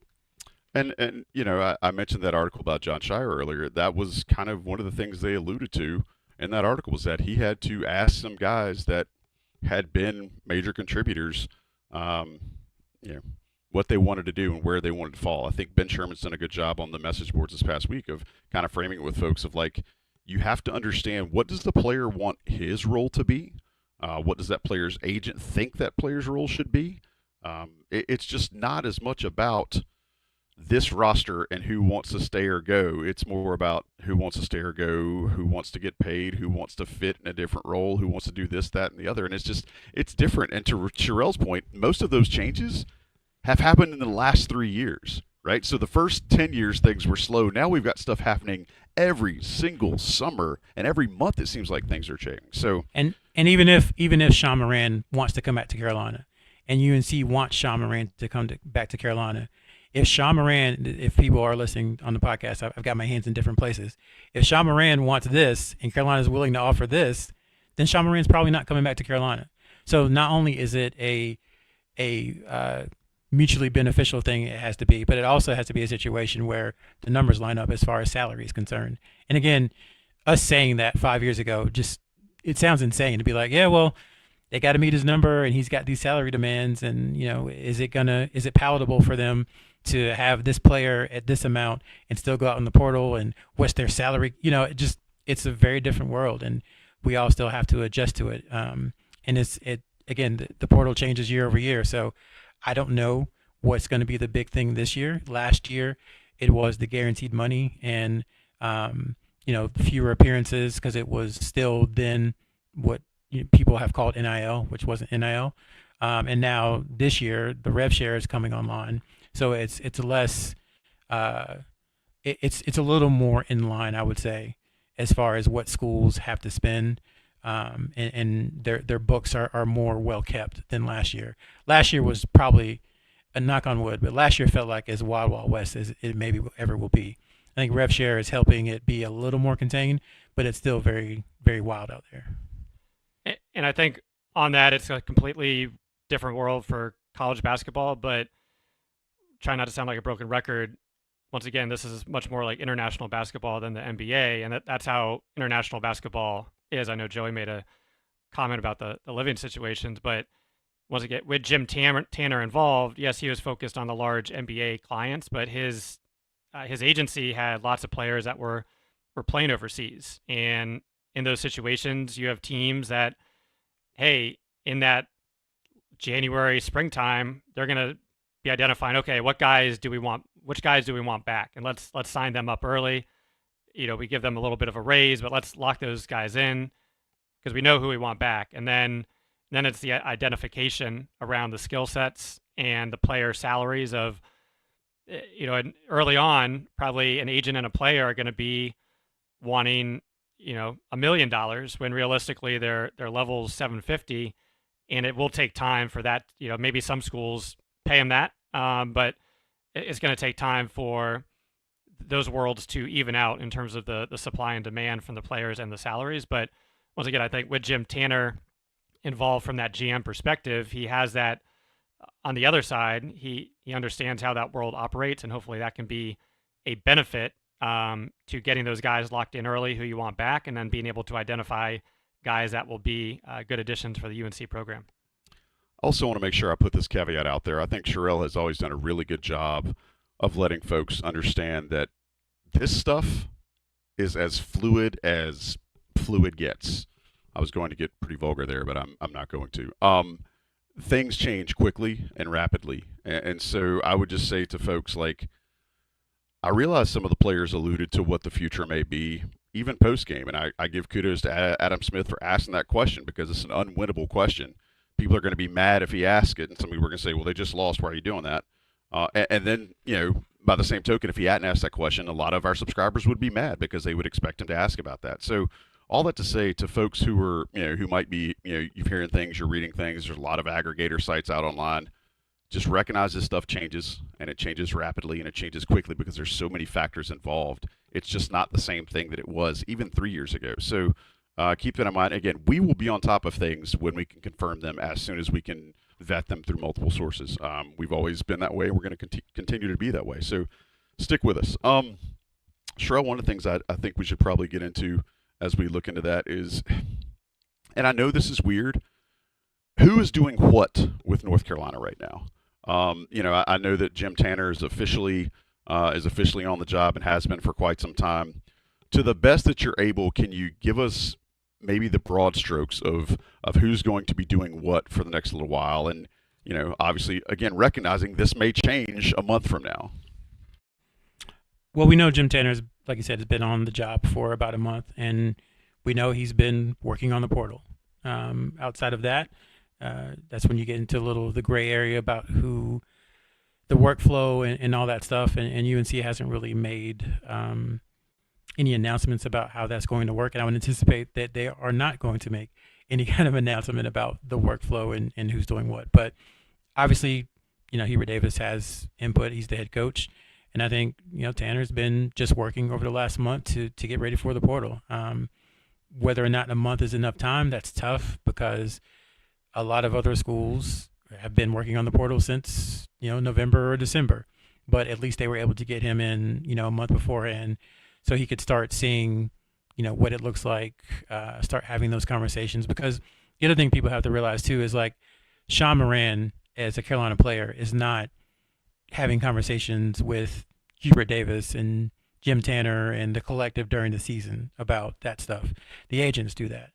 And I mentioned that article about John Shire earlier. That was kind of one of the things they alluded to in that article, was that he had to ask some guys that had been major contributors, what they wanted to do and where they wanted to fall. I think Ben Sherman's done a good job on the message boards this past week of kind of framing it with folks of like, you have to understand, what does the player want his role to be? What does that player's agent think that player's role should be? It's just not as much about this roster and who wants to stay or go. It's more about who wants to stay or go, who wants to get paid, who wants to fit in a different role, who wants to do this, that, and the other. And it's different. And to Sherrell's point, most of those changes have happened in the last 3 years, right? So the first 10 years, things were slow. Now we've got stuff happening every single summer, and every month it seems like things are changing. So and even if Sean Moran wants to come back to Carolina, and UNC wants Sean Moran to come back to Carolina, if Sean Moran, if people are listening on the podcast, I've got my hands in different places. If Sean Moran wants this and Carolina is willing to offer this, then Sean Moran's probably not coming back to Carolina. So not only is it a mutually beneficial thing, it has to be, but it also has to be a situation where the numbers line up as far as salary is concerned. And again, us saying that 5 years ago, it sounds insane to be like, yeah, well, they got to meet his number and he's got these salary demands, and is it palatable for them to have this player at this amount and still go out in the portal, and what's their salary? It's a very different world, and we all still have to adjust to it. And again, the portal changes year over year. So I don't know what's going to be the big thing this year. Last year, it was the guaranteed money and, fewer appearances, because it was still then what people have called NIL, which wasn't NIL. And now this year, the rev share is coming online. So it's less, it's a little more in line, I would say, as far as what schools have to spend. And their books are more well kept than last year. Last year was probably, a knock on wood, but last year felt like as wild west as it maybe ever will be. I think rev share is helping it be a little more contained, but it's still very, very wild out there. And I think on that, it's a completely different world for college basketball, but try not to sound like a broken record. Once again, this is much more like international basketball than the NBA, and that's how international basketball is. I know Joey made a comment about the living situations, but once again, with Jim Tanner involved, yes, he was focused on the large NBA clients, but his agency had lots of players that were were playing overseas. And in those situations, you have teams that, hey, in that January, springtime, they're going to be identifying, okay, which guys do we want back? And let's sign them up early. We give them a little bit of a raise, but let's lock those guys in because we know who we want back. And then it's the identification around the skill sets and the player salaries of, and early on, probably an agent and a player are going to be wanting, $1 million when realistically their level's 750, and it will take time for that. Maybe some schools pay them that, but it's going to take time for those worlds to even out in terms of the supply and demand from the players and the salaries. But once again, I think with Jim Tanner involved from that GM perspective, he has that on the other side. He understands how that world operates, and hopefully that can be a benefit to getting those guys locked in early who you want back, and then being able to identify guys that will be good additions for the UNC program. Also want to make sure I put this caveat out there. I think Sherrell has always done a really good job of letting folks understand that this stuff is as fluid gets. I was going to get pretty vulgar there, but I'm not going to. Things change quickly and rapidly. And so I would just say to folks, like, I realize some of the players alluded to what the future may be, even post-game. And I give kudos to Adam Smith for asking that question because it's an unwinnable question. People are going to be mad if he asks it, and some people are going to say, well, they just lost. Why are you doing that? And then, by the same token, if he hadn't asked that question, a lot of our subscribers would be mad because they would expect him to ask about that. So all that to say to folks who are, who might be, you're hearing things, you're reading things, there's a lot of aggregator sites out online. Just recognize this stuff changes, and it changes rapidly, and it changes quickly because there's so many factors involved. It's just not the same thing that it was even 3 years ago. So keep that in mind. Again, we will be on top of things when we can confirm them as soon as we can vet them through multiple sources. We've always been that way, and we're going to continue to be that way. So stick with us. Sherrell, one of the things I think we should probably get into as we look into that is, and I know this is weird, who is doing what with North Carolina right now? I know that Jim Tanner is officially on the job and has been for quite some time. To the best that you're able, can you give us maybe the broad strokes of who's going to be doing what for the next little while? And, obviously, again, recognizing this may change a month from now. Well, we know Jim Tanner's, like you said, has been on the job for about a month, and we know he's been working on the portal. Outside of that, that's when you get into a little of the gray area about who the workflow and all that stuff. And UNC hasn't really made any announcements about how that's going to work. And I would anticipate that they are not going to make any kind of announcement about the workflow and who's doing what. But obviously, Hubert Davis has input. He's the head coach. And I think, Tanner's been just working over the last month to get ready for the portal. Whether or not a month is enough time, that's tough because a lot of other schools have been working on the portal since, November or December. But at least they were able to get him in, a month beforehand so he could start seeing, what it looks like, start having those conversations. Because the other thing people have to realize, too, is like Sean Moran, as a Carolina player, is not having conversations with Hubert Davis and Jim Tanner and the collective during the season about that stuff. The agents do that.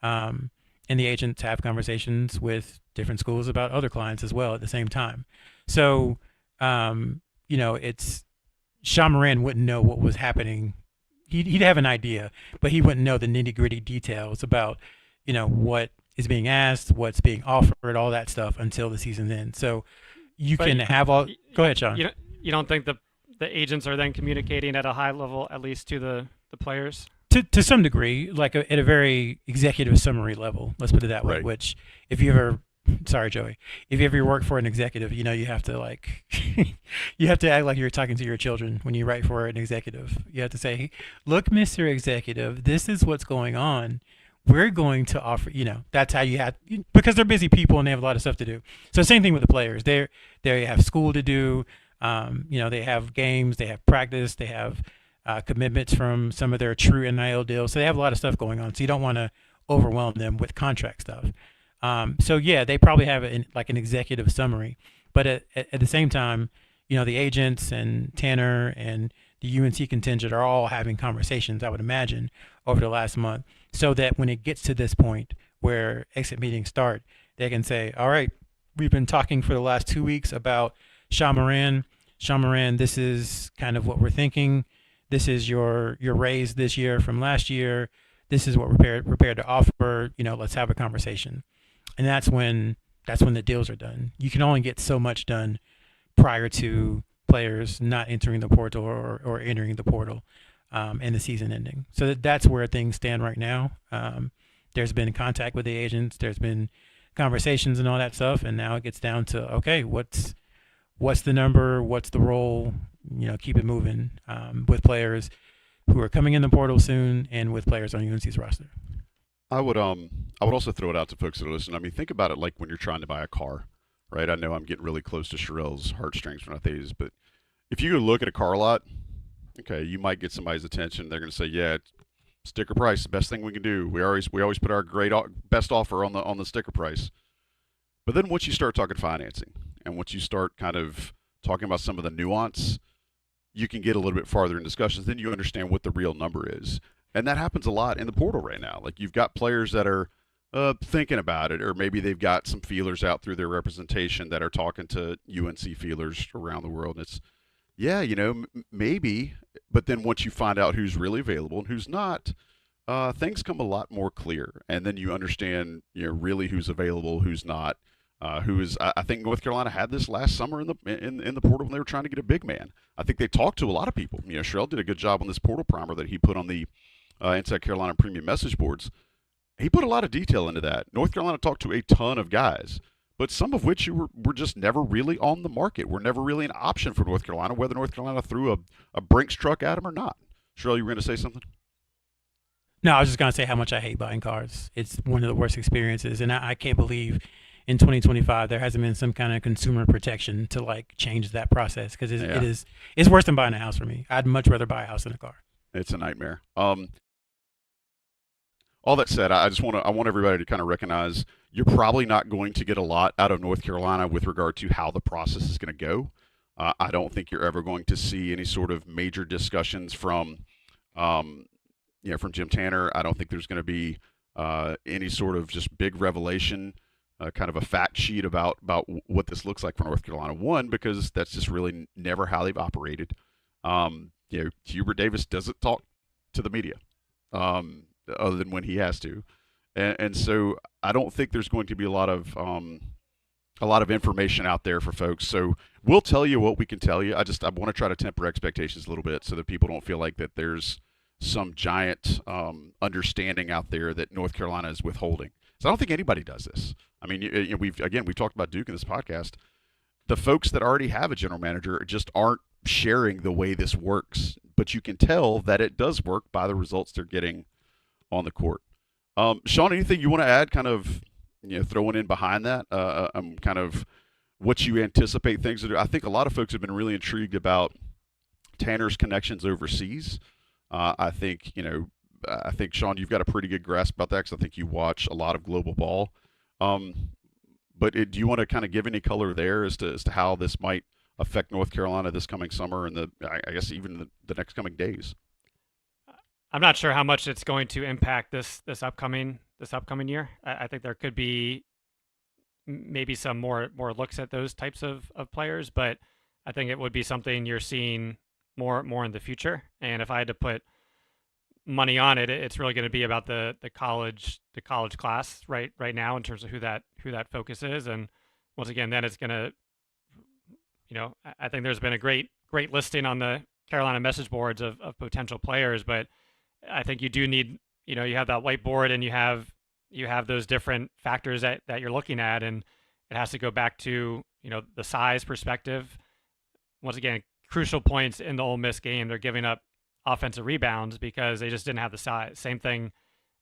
And the agents have conversations with different schools about other clients as well at the same time. So, it's Sean Moran wouldn't know what was happening. He'd have an idea, but he wouldn't know the nitty gritty details about, what is being asked, what's being offered, all that stuff until the season ends. So you can have all. Go ahead, Sean. You don't think the agents are then communicating at a high level, at least to the players? To some degree, like at a very executive summary level, let's put it that way. Right. Which, if you ever, sorry, Joey, if you ever work for an executive, you have to you have to act like you're talking to your children when you write for an executive. You have to say, "Look, Mr. Executive, this is what's going on. We're going to offer." That's how you have, because they're busy people and they have a lot of stuff to do. So same thing with the players. They have school to do. They have games, they have practice, they have commitments from some of their true NIL deals. So they have a lot of stuff going on. So you don't want to overwhelm them with contract stuff. So yeah, they probably have an executive summary, but at the same time, the agents and Tanner and the UNC contingent are all having conversations, I would imagine, over the last month, so that when it gets to this point where exit meetings start, they can say, all right, we've been talking for the last 2 weeks about Moran. Moran, this is kind of what we're thinking. This is your raise this year from last year. This is what we're prepared to offer. Let's have a conversation. And that's when the deals are done. You can only get so much done prior to players not entering the portal or entering the portal and the season ending. So that's where things stand right now. There's been contact with the agents. There's been conversations and all that stuff. And now it gets down to, okay, what's the number? What's the role? Keep it moving with players who are coming in the portal soon and with players on UNC's roster. I would also throw it out to folks that are listening. I mean, think about it like when you're trying to buy a car, right? I know I'm getting really close to Sherrell's heartstrings for these, but if you look at a car lot, okay, you might get somebody's attention. They're going to say, yeah, sticker price, the best thing we can do. We always put our best offer on the sticker price. But then once you start talking financing and once you start kind of talking about some of the nuance, you can get a little bit farther in discussions. Then you understand what the real number is. And that happens a lot in the portal right now. Like you've got players that are thinking about it, or maybe they've got some feelers out through their representation that are talking to UNC feelers around the world. And it's, yeah, maybe. But then once you find out who's really available and who's not, things come a lot more clear. And then you understand, really who's available, who's not. Who is? I think North Carolina had this last summer in the portal when they were trying to get a big man. I think they talked to a lot of people. Sherrell did a good job on this portal primer that he put on the Inside Carolina premium message boards. He put a lot of detail into that. North Carolina talked to a ton of guys, but some of which were just never really on the market. Were never really an option for North Carolina, whether North Carolina threw a Brinks truck at him or not. Sherrell, you were going to say something? No, I was just going to say how much I hate buying cars. It's one of the worst experiences, and I can't believe in 2025 there hasn't been some kind of consumer protection to change that process, because it's worse than buying a house for me. I'd much rather buy a house than a car. It's a nightmare. All that said, I want everybody to kind of recognize you're probably not going to get a lot out of North Carolina with regard to how the process is going to go. I don't think you're ever going to see any sort of major discussions from Jim Tanner. I don't think there's going to be any sort of just big revelation, kind of a fact sheet about what this looks like for North Carolina. One, because that's just really never how they've operated. Hubert Davis doesn't talk to the media other than when he has to. And so I don't think there's going to be a lot of information out there for folks. So we'll tell you what we can tell you. I want to try to temper expectations a little bit so that people don't feel like that there's some giant understanding out there that North Carolina is withholding. So I don't think anybody does this. I mean, we've talked about Duke in this podcast. The folks that already have a general manager just aren't sharing the way this works, but you can tell that it does work by the results they're getting on the court. Sean, anything you want to add, kind of throwing in behind that, kind of what you anticipate things to do? I think a lot of folks have been really intrigued about Tanner's connections overseas. I think Sean, you've got a pretty good grasp about that because I think you watch a lot of global ball. But do you want to kind of give any color there as to how this might affect North Carolina this coming summer and I guess even the next coming days? I'm not sure how much it's going to impact this upcoming year. I think there could be maybe some more looks at those types of players, but I think it would be something you're seeing more in the future. And if I had to put money on it, it's really going to be about the college class right now in terms of who that focus is. And once again, then it's going to, I think there's been a great listing on the Carolina message boards of potential players, but I think you do need, you have that whiteboard and you have those different factors that you're looking at, and it has to go back to, the size perspective. Once again, crucial points in the Ole Miss game, they're giving up offensive rebounds because they just didn't have the size. Same thing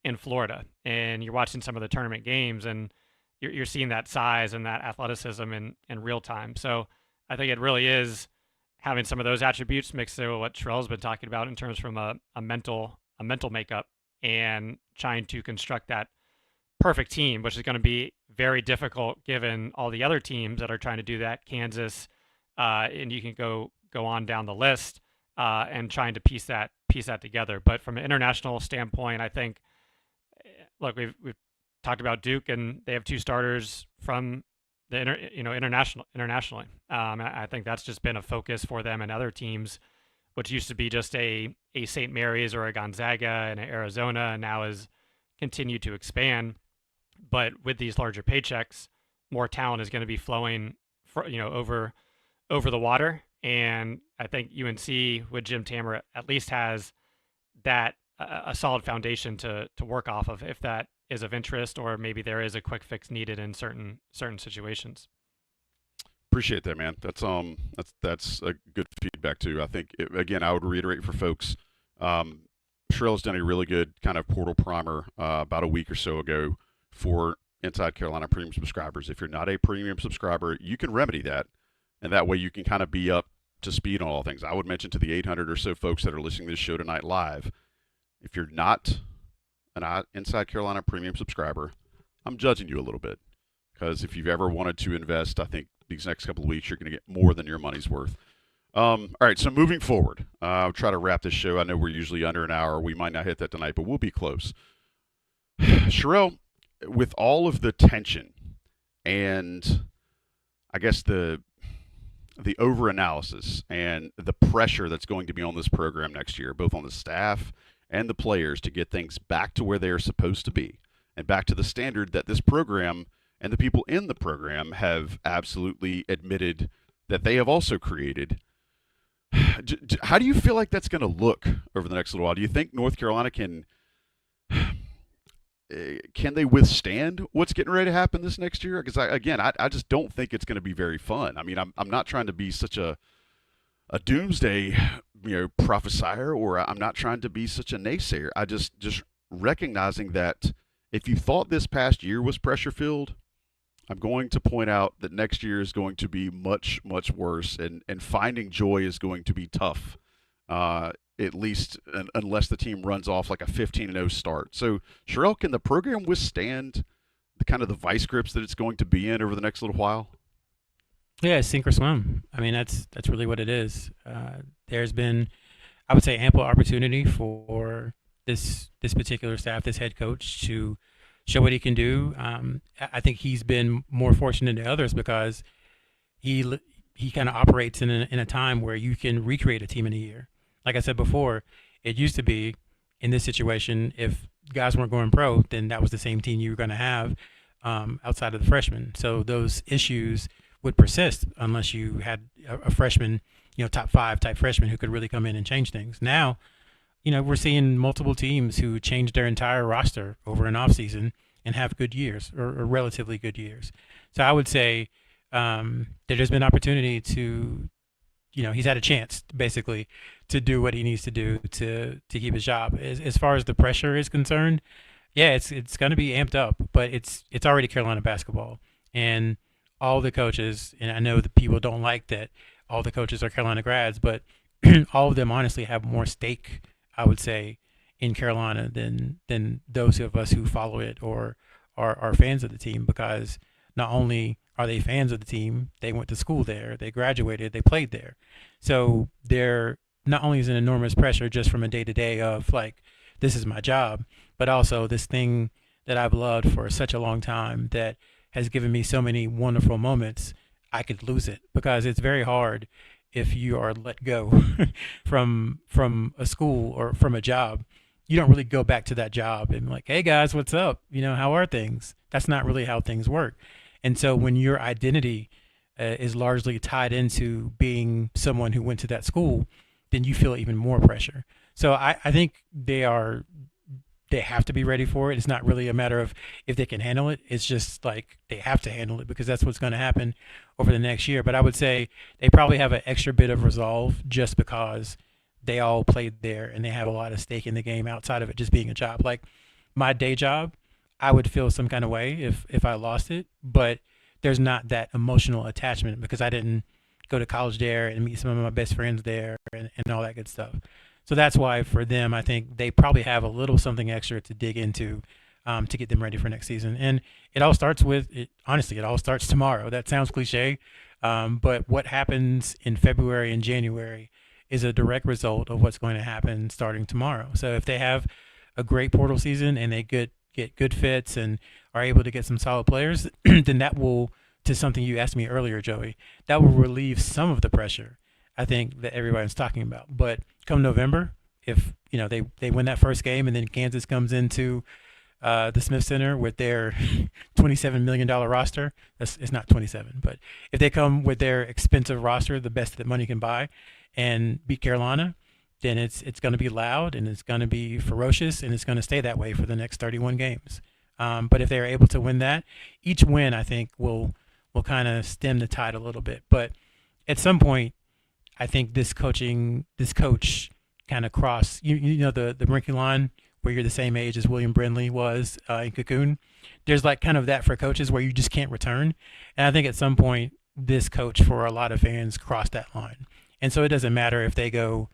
in Florida. And you're watching some of the tournament games and you're seeing that size and that athleticism in real time. So I think it really is having some of those attributes mixed with what Sherrell's been talking about in terms from a mental makeup and trying to construct that perfect team, which is going to be very difficult given all the other teams that are trying to do that. Kansas, and you can go on down the list. and trying to piece that together. But from an international standpoint, I think, look, we've talked about Duke, and they have 2 starters from the internationally. I think that's just been a focus for them and other teams, which used to be just a St. Mary's or a Gonzaga and an Arizona, and now has continued to expand. But with these larger paychecks, more talent is going to be flowing over the water. And I think UNC with Jim Tamer at least has that a solid foundation to work off of, if that is of interest, or maybe there is a quick fix needed in certain situations. Appreciate that, man. That's a good feedback too. I think again, I would reiterate for folks. Sherrell's done a really good kind of portal primer about a week or so ago for Inside Carolina premium subscribers. If you're not a premium subscriber, you can remedy that, and that way you can kind of be up to speed on all things. I would mention to the 800 or so folks that are listening to this show tonight live, if you're not an Inside Carolina premium subscriber, I'm judging you a little bit, because if you've ever wanted to invest, I think these next couple of weeks you're going to get more than your money's worth. All right, so moving forward, I'll try to wrap this show. I know we're usually under an hour. We might not hit that tonight, but we'll be close. Sherrell, with all of the tension and I guess the over-analysis and the pressure that's going to be on this program next year, both on the staff and the players, to get things back to where they're supposed to be and back to the standard that this program and the people in the program have absolutely admitted that they have also created. How do you feel like that's going to look over the next little while? Do you think North Carolina can they withstand what's getting ready to happen this next year? Because I just don't think it's going to be very fun. I mean, I'm not trying to be such a doomsday prophesier, or I'm not trying to be such a naysayer. I just recognizing that if you thought this past year was pressure filled, I'm going to point out that next year is going to be much, much worse, and finding joy is going to be tough, at least unless the team runs off like a 15-0 start. So, Sherrell, can the program withstand the kind of the vice grips that it's going to be in over the next little while? Yeah, sink or swim. I mean, that's really what it is. There's been, I would say, ample opportunity for this particular staff, this head coach, to show what he can do. I think he's been more fortunate than others because he kind of operates in a time where you can recreate a team in a year. Like I said before, it used to be in this situation, if guys weren't going pro, then that was the same team you were going to have outside of the freshmen. So those issues would persist unless you had a freshman, top 5 type freshman who could really come in and change things. Now, we're seeing multiple teams who change their entire roster over an offseason and have good years or relatively good years. So I would say that there's been opportunity to, he's had a chance basically to do what he needs to do to keep his job. As far as the pressure is concerned, yeah, it's going to be amped up, but it's already Carolina basketball. And all the coaches, and I know that people don't like that all the coaches are Carolina grads, but all of them honestly have more stake, I would say, in Carolina than those of us who follow it or are fans of the team, because not only are they fans of the team, they went to school there, they graduated, they played there. So there not only is an enormous pressure just from a day-to-day of like, this is my job, but also this thing that I've loved for such a long time that has given me so many wonderful moments, I could lose it, because it's very hard if you are let go from a school or from a job. You don't really go back to that job and like, hey guys, what's up? How are things? That's not really how things work. And so when your identity is largely tied into being someone who went to that school, then you feel even more pressure. So I think they have to be ready for it. It's not really a matter of if they can handle it. It's just like they have to handle it, because that's what's going to happen over the next year. But I would say they probably have an extra bit of resolve just because they all played there and they have a lot of stake in the game outside of it just being a job. Like my day job, I would feel some kind of way if I lost it, but there's not that emotional attachment because I didn't go to college there and meet some of my best friends there and all that good stuff. So that's why for them, I think they probably have a little something extra to dig into to get them ready for next season. And it all starts honestly, it all starts tomorrow. That sounds cliche, but what happens in February and January is a direct result of what's going to happen starting tomorrow. So if they have a great portal season and they get good fits and are able to get some solid players, then that will, to something you asked me earlier, Joey, that will relieve some of the pressure I think that everybody's talking about. But come November, if they win that first game and then Kansas comes into the Smith Center with their $27 million roster, it's not 27, but if they come with their expensive roster, the best that money can buy, and beat Carolina, then it's going to be loud and it's going to be ferocious and it's going to stay that way for the next 31 games. But if they're able to win that, each win I think will kind of stem the tide a little bit. But at some point, I think this coach kind of cross the Brinkley line where you're the same age as William Brindley was in Cocoon. There's like kind of that for coaches where you just can't return. And I think at some point this coach for a lot of fans crossed that line. And so it doesn't matter if they go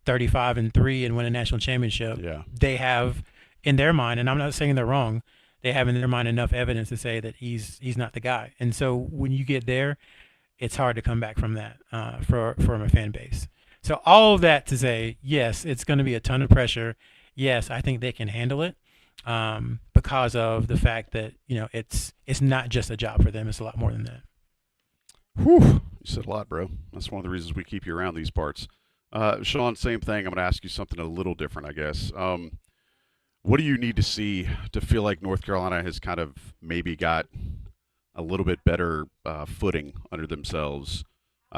35-3 and win a national championship. Yeah. They have in their mind, and I'm not saying they're wrong, they have in their mind enough evidence to say that he's not the guy. And so when you get there, it's hard to come back from that from a fan base. So all of that to say, yes, it's going to be a ton of pressure. Yes, I think they can handle it because of the fact that it's not just a job for them; it's a lot more than that. Whew, you said a lot, bro. That's one of the reasons we keep you around these parts. Sean, same thing. I'm going to ask you something a little different, I guess. What do you need to see to feel like North Carolina has kind of maybe got a little bit better footing under themselves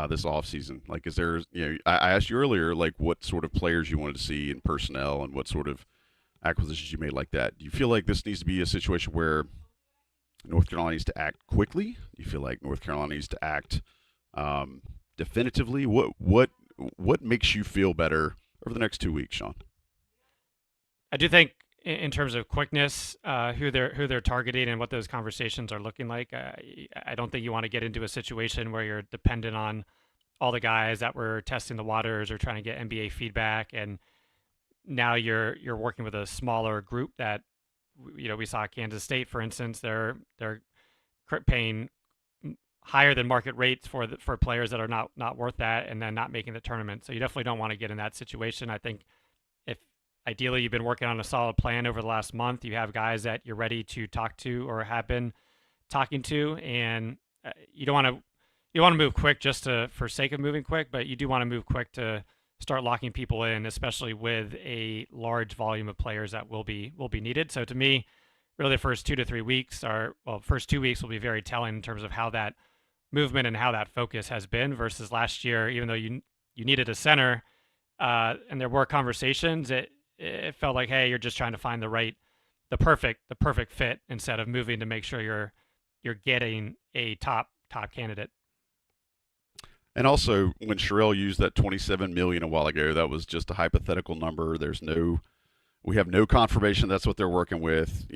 this offseason? Like, is there, I asked you earlier, like, what sort of players you wanted to see in personnel and what sort of acquisitions you made like that. Do you feel like this needs to be a situation where North Carolina needs to act quickly? Do you feel like North Carolina needs to act definitively? What makes you feel better over the next 2 weeks, Sean? I do think in terms of quickness, who they're targeting and what those conversations are looking like. I don't think you want to get into a situation where you're dependent on all the guys that were testing the waters or trying to get NBA feedback, and now you're working with a smaller group that we saw Kansas State, for instance. They're paying higher than market rates for players that are not worth that, and then not making the tournament. So you definitely don't want to get in that situation. I think if ideally you've been working on a solid plan over the last month, you have guys that you're ready to talk to or have been talking to, and you don't want to move quick just for sake of moving quick, but you do want to move quick to start locking people in, especially with a large volume of players that will be needed. So to me, really the first 2 to 3 weeks first 2 weeks will be very telling in terms of how that movement and how that focus has been versus last year. Even though you needed a center and there were conversations, it felt like, hey, you're just trying to find the perfect fit instead of moving to make sure you're getting a top candidate. And also, when Sherrell used that $27 million a while ago, that was just a hypothetical number. We have no confirmation that's what they're working with.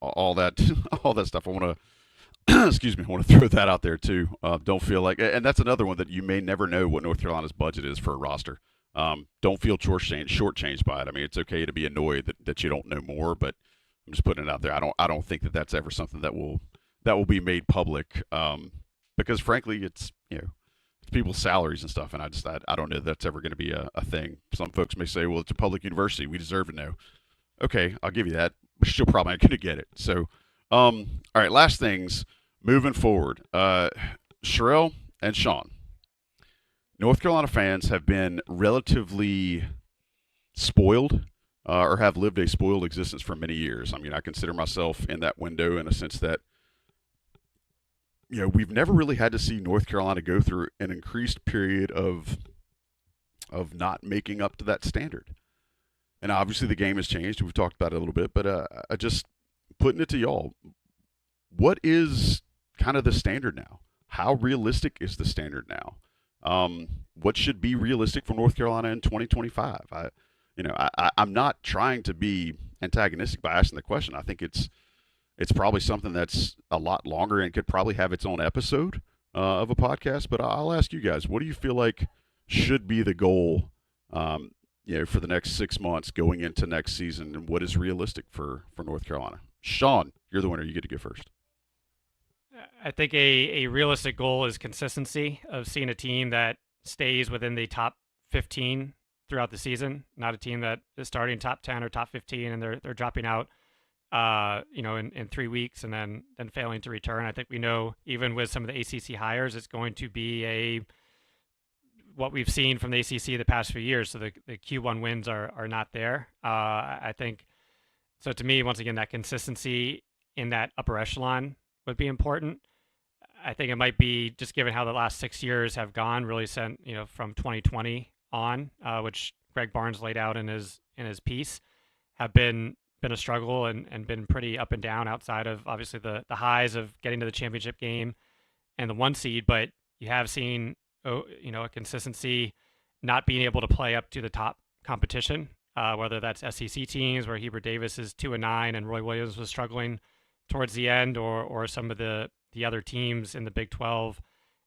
All that stuff. I want to, excuse me, I want to throw that out there too. Don't feel like, and that's another one that you may never know what North Carolina's budget is for a roster. Don't feel shortchanged by it. I mean, it's okay to be annoyed that you don't know more, but I'm just putting it out there. I don't think that that's ever something that will be made public, because frankly, it's people's salaries and stuff, and I don't know that that's ever going to be a thing. Some folks may say, well, it's a public university, we deserve to know. Okay, I'll give you that, but you're still probably not going to get it. So, all right, last things moving forward. Sherrell and Sean, North Carolina fans have been relatively spoiled or have lived a spoiled existence for many years. I mean, I consider myself in that window in a sense that we've never really had to see North Carolina go through an increased period of not making up to that standard. And obviously the game has changed. We've talked about it a little bit, but I just putting it to y'all. What is kind of the standard now? How realistic is the standard now? What should be realistic for North Carolina in 2025? I'm not trying to be antagonistic by asking the question. I think it's probably something that's a lot longer and could probably have its own episode of a podcast. But I'll ask you guys, what do you feel like should be the goal, for the next 6 months going into next season, and what is realistic for North Carolina? Sean, you're the winner. You get to go first. I think a realistic goal is consistency of seeing a team that stays within the top 15 throughout the season, not a team that is starting top 10 or top 15 and they're dropping out in 3 weeks and then failing to return. I think we know even with some of the ACC hires, it's going to be what we've seen from the ACC the past few years. So the Q1 wins are not there. I think so. To me, once again, that consistency in that upper echelon would be important. I think it might be just given how the last 6 years have gone, really sent from 2020 on, which Greg Barnes laid out in his piece, have been a struggle and been pretty up and down outside of obviously the highs of getting to the championship game and the 1 seed, but you have seen a consistency not being able to play up to the top competition, whether that's SEC teams where Hubert Davis is 2-9 and Roy Williams was struggling towards the end, or some of the other teams in the Big 12,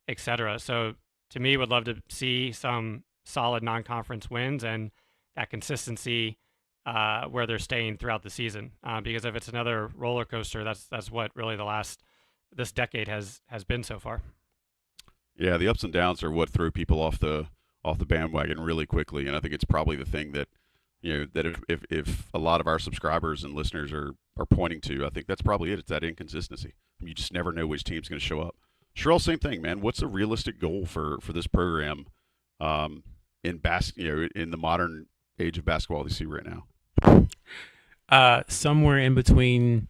etc. So to me, would love to see some solid non-conference wins and that consistency where they're staying throughout the season. Because if it's another roller coaster, that's what really this decade has been so far. Yeah, the ups and downs are what throw people off the bandwagon really quickly, and I think it's probably the thing that that if a lot of our subscribers and listeners are pointing to, I think that's probably it. It's that inconsistency. I mean, you just never know which team's going to show up. Sherrell, same thing, man. What's a realistic goal for this program in in the modern age of basketball they see right now? Somewhere in between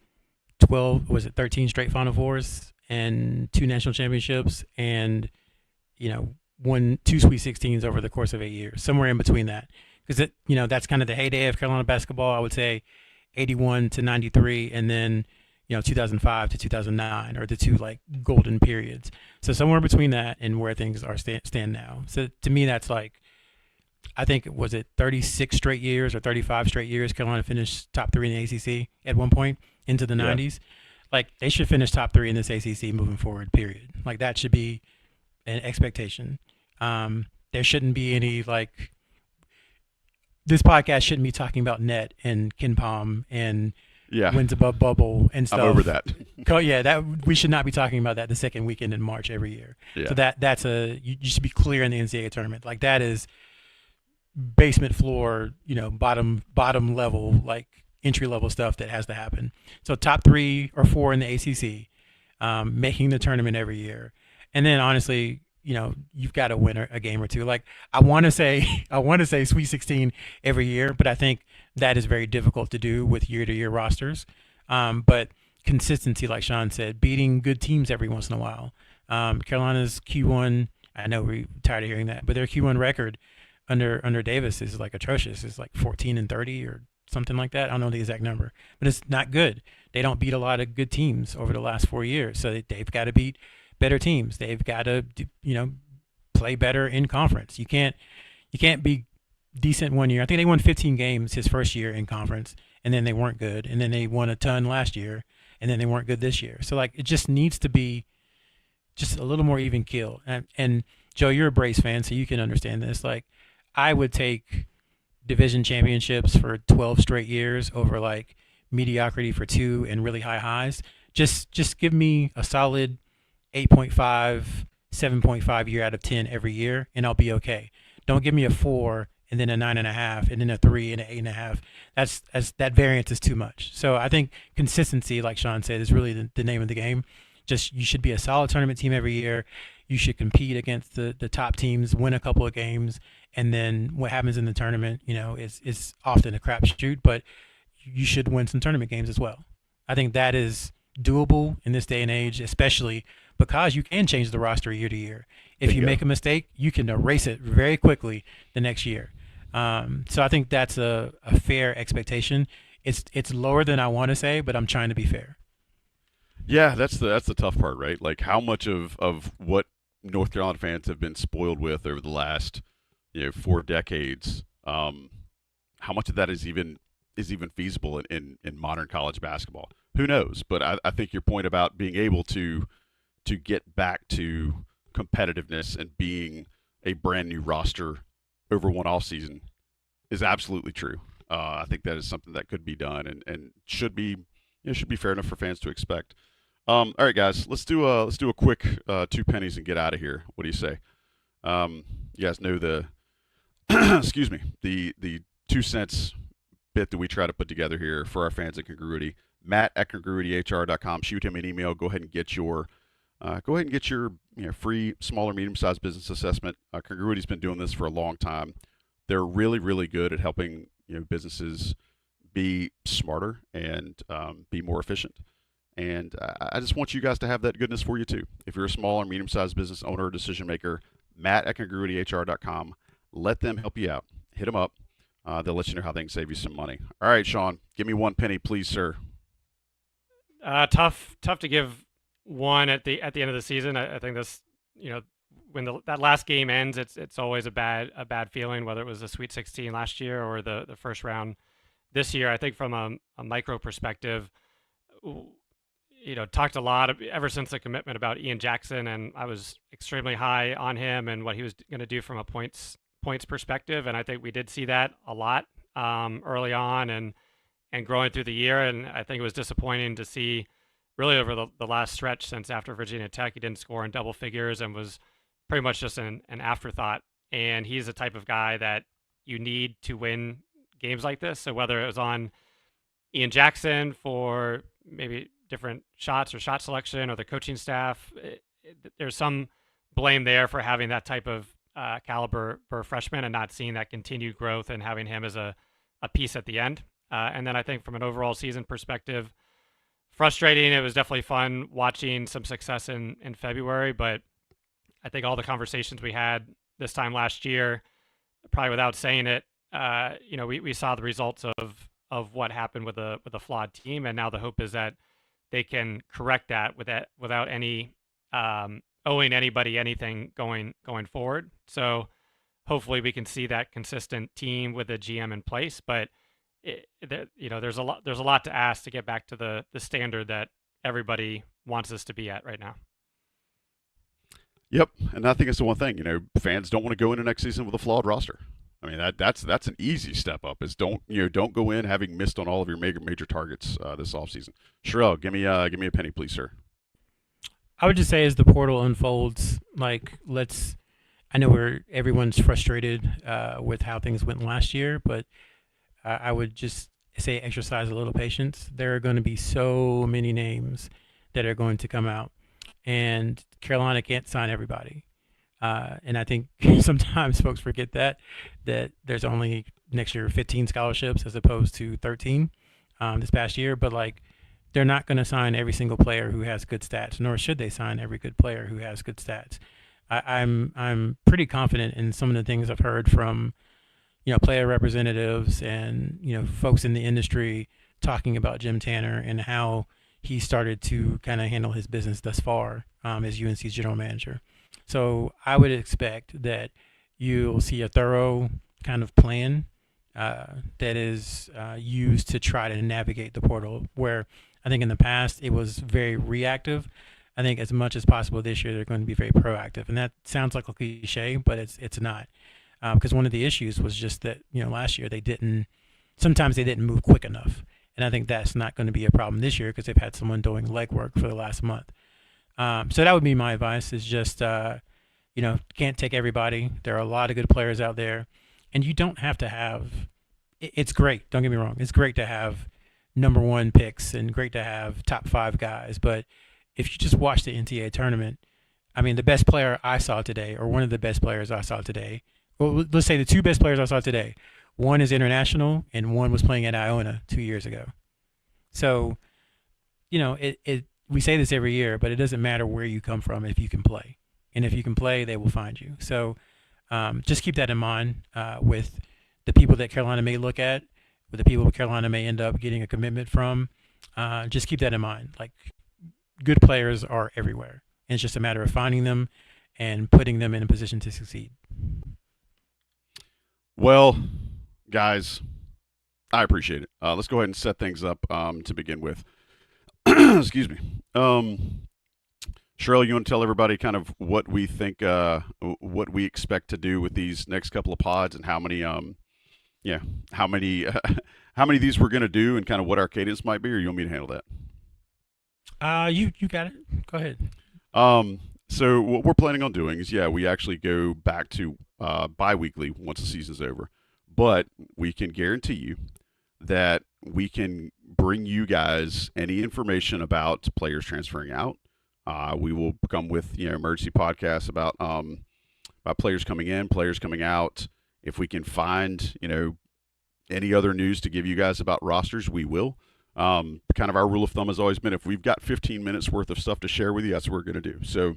13 straight Final Fours and 2 national championships and, 2 Sweet 16s over the course of 8 years, somewhere in between that. Because that's kind of the heyday of Carolina basketball. I would say 81 to 93, and then 2005 to 2009 are the 2 like golden periods. So somewhere between that and where things are stand now. So to me, that's like, I think was it 36 straight years or 35 straight years Carolina finished top 3 in the ACC at one point into the 90s. Like they should finish top 3 in this ACC moving forward. Period. Like that should be an expectation. There shouldn't be any like. This podcast shouldn't be talking about net and Ken Palm and wins above bubble and stuff. I'm over that. That we should not be talking about that the second weekend in March every year. Yeah. So that's you should be clear in the NCAA tournament. Like that is basement floor, bottom level, like entry level stuff that has to happen. So top 3 or 4 in the ACC, making the tournament every year, and then honestly, you've got to win a game or 2. Like I want to say Sweet 16 every year, but I think that is very difficult to do with year-to-year rosters. But consistency, like Sean said, beating good teams every once in a while. Carolina's Q1, I know we're tired of hearing that, but their Q1 record under Davis is like atrocious. It's like 14-30 or something like that. I don't know the exact number, but it's not good. They don't beat a lot of good teams over the last 4 years, so they've got to beat better teams. They've got to, play better in conference. You can't be decent one year. I think they won 15 games his first year in conference, and then they weren't good. And then they won a ton last year, and then they weren't good this year. So like it just needs to be just a little more even keel. And Joe, you're a Braves fan, so you can understand this. Like I would take division championships for 12 straight years over like mediocrity for 2 and really high highs. Just give me a solid 8.5, 7.5 year out of 10 every year, and I'll be okay. Don't give me a 4 and then a 9.5 and then a 3 and an 8.5. That variance is too much. So I think consistency, like Sean said, is really the name of the game. Just you should be a solid tournament team every year. You should compete against the top teams, win a couple of games, and then what happens in the tournament, is often a crapshoot, but you should win some tournament games as well. I think that is doable in this day and age, especially because you can change the roster year to year. If you make a mistake, you can erase it very quickly the next year. So I think that's a fair expectation. It's lower than I want to say, but I'm trying to be fair. Yeah, that's the tough part, right? Like how much of what North Carolina fans have been spoiled with over the last 4 decades, how much of that is even feasible in modern college basketball? Who knows? But I think your point about being able to get back to competitiveness and being a brand new roster over one offseason is absolutely true. I think that is something that could be done and should be fair enough for fans to expect. All right, guys, let's do a quick 2 pennies and get out of here. What do you say? You guys know the excuse me, the 2 cents bit that we try to put together here for our fans at Congruity. Matt at congruityhr.com. Shoot him an email. Go ahead and get your free small or medium-sized business assessment. Congruity's been doing this for a long time. They're really, really good at helping businesses be smarter and be more efficient. And I just want you guys to have that goodness for you too. If you're a small or medium-sized business owner or decision maker, Matt at congruityhr.com. Let them help you out. Hit them up. They'll let you know how they can save you some money. All right, Sean, give me 1 penny, please, sir. Tough to give one at the end of the season. I think this, when that last game ends, it's always a bad feeling, whether it was the Sweet 16 last year or the first round this year. I think from a micro perspective, talked a lot ever since the commitment about Ian Jackson, and I was extremely high on him and what he was going to do from a points perspective, and I think we did see that a lot early on and growing through the year. And I think it was disappointing to see really over the last stretch since after Virginia Tech, he didn't score in double figures and was pretty much just an afterthought. And he's the type of guy that you need to win games like this. So whether it was on Ian Jackson for maybe different shots or shot selection or the coaching staff, there's some blame there for having that type of caliber for a freshman and not seeing that continued growth and having him as a piece at the end. And then I think from an overall season perspective, frustrating. It was definitely fun watching some success in February, but I think all the conversations we had this time last year, probably without saying it, we saw the results of what happened with a flawed team, and now the hope is that they can correct that without any owing anybody anything going forward. So hopefully we can see that consistent team with a GM in place, but there's a lot to ask to get back to the standard that everybody wants us to be at right now. Yep, and I think it's the one thing, fans don't want to go into next season with a flawed roster. I mean, that's an easy step up. Is don't go in having missed on all of your major targets this offseason. Sherrell, give me a penny, please, sir. I would just say as the portal unfolds, I know everyone's frustrated with how things went last year, but I would just say exercise a little patience. There are going to be so many names that are going to come out, and Carolina can't sign everybody. And I think sometimes folks forget that there's only next year 15 scholarships as opposed to 13 this past year. But they're not going to sign every single player who has good stats, nor should they sign every good player who has good stats. I'm pretty confident in some of the things I've heard from player representatives and folks in the industry talking about Jim Tanner and how he started to kind of handle his business thus far as UNC's general manager. So I would expect that you'll see a thorough kind of plan that is used to try to navigate the portal, where I think in the past it was very reactive. I think as much as possible this year they're going to be very proactive, and that sounds like a cliche, but it's not, because one of the issues was just that last year sometimes they didn't move quick enough, and I think that's not going to be a problem this year because they've had someone doing legwork for the last month. So that would be my advice, is just, can't take everybody. There are a lot of good players out there, and you don't have to have – it's great. Don't get me wrong. It's great to have number one picks and great to have top 5 guys. But if you just watch the NCAA tournament, I mean, the best player I saw today, or one of the best players I saw today – well, let's say the 2 best players I saw today, one is international and one was playing at Iona 2 years ago. So, we say this every year, but it doesn't matter where you come from if you can play. And if you can play, they will find you. So just keep that in mind with the people that Carolina may look at, with the people Carolina may end up getting a commitment from. Just keep that in mind. Good players are everywhere. And it's just a matter of finding them and putting them in a position to succeed. Well, guys, I appreciate it. Let's go ahead and set things up to begin with. Excuse me. Sherrell, you want to tell everybody kind of what we think, what we expect to do with these next couple of pods, and how many how many of these we're going to do, and kind of what our cadence might be, or you want me to handle that? You got it. Go ahead. So what we're planning on doing is, we actually go back to bi-weekly once the season's over. But we can guarantee you that we can bring you guys any information about players transferring out. We will come with emergency podcasts about players coming in, players coming out. If we can find any other news to give you guys about rosters, we will. Kind of our rule of thumb has always been, if we've got 15 minutes worth of stuff to share with you, that's what we're going to do. So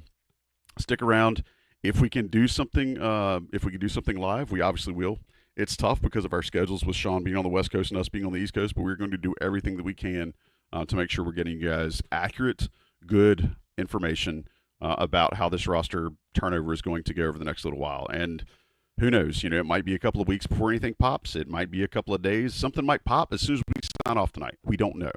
stick around. If we can do something, live, we obviously will. It's tough because of our schedules with Sean being on the West Coast and us being on the East Coast, but we're going to do everything that we can to make sure we're getting you guys accurate, good information about how this roster turnover is going to go over the next little while. And who knows, it might be a couple of weeks before anything pops. It might be a couple of days. Something might pop as soon as we sign off tonight. We don't know,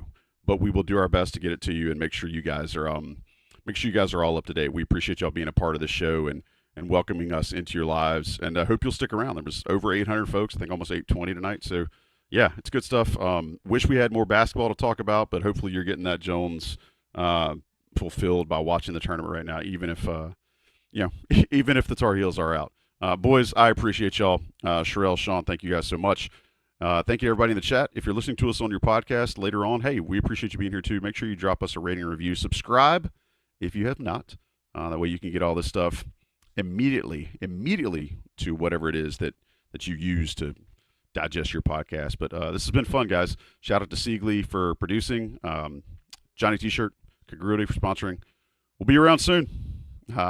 but we will do our best to get it to you and make sure you guys are all up to date. We appreciate y'all being a part of the show and welcoming us into your lives. And I hope you'll stick around. There was over 800 folks, I think almost 820 tonight. So, yeah, it's good stuff. Wish we had more basketball to talk about, but hopefully you're getting that Jones fulfilled by watching the tournament right now, even if even if the Tar Heels are out. Boys, I appreciate y'all. Sherrell, Sean, thank you guys so much. Thank you, everybody in the chat. If you're listening to us on your podcast later on, hey, we appreciate you being here too. Make sure you drop us a rating and review. Subscribe if you have not. That way you can get all this stuff immediately to whatever it is that you use to digest your podcast. But this has been fun, guys. Shout out to Siegley for producing, Johnny T-Shirt, Congruity for sponsoring. We'll be around soon,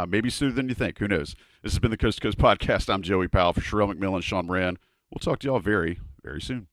maybe sooner than you think. Who knows? This has been the Coast to Coast Podcast. I'm Joey Powell for Sherrell McMillan, Sean Moran. We'll talk to y'all very, very soon.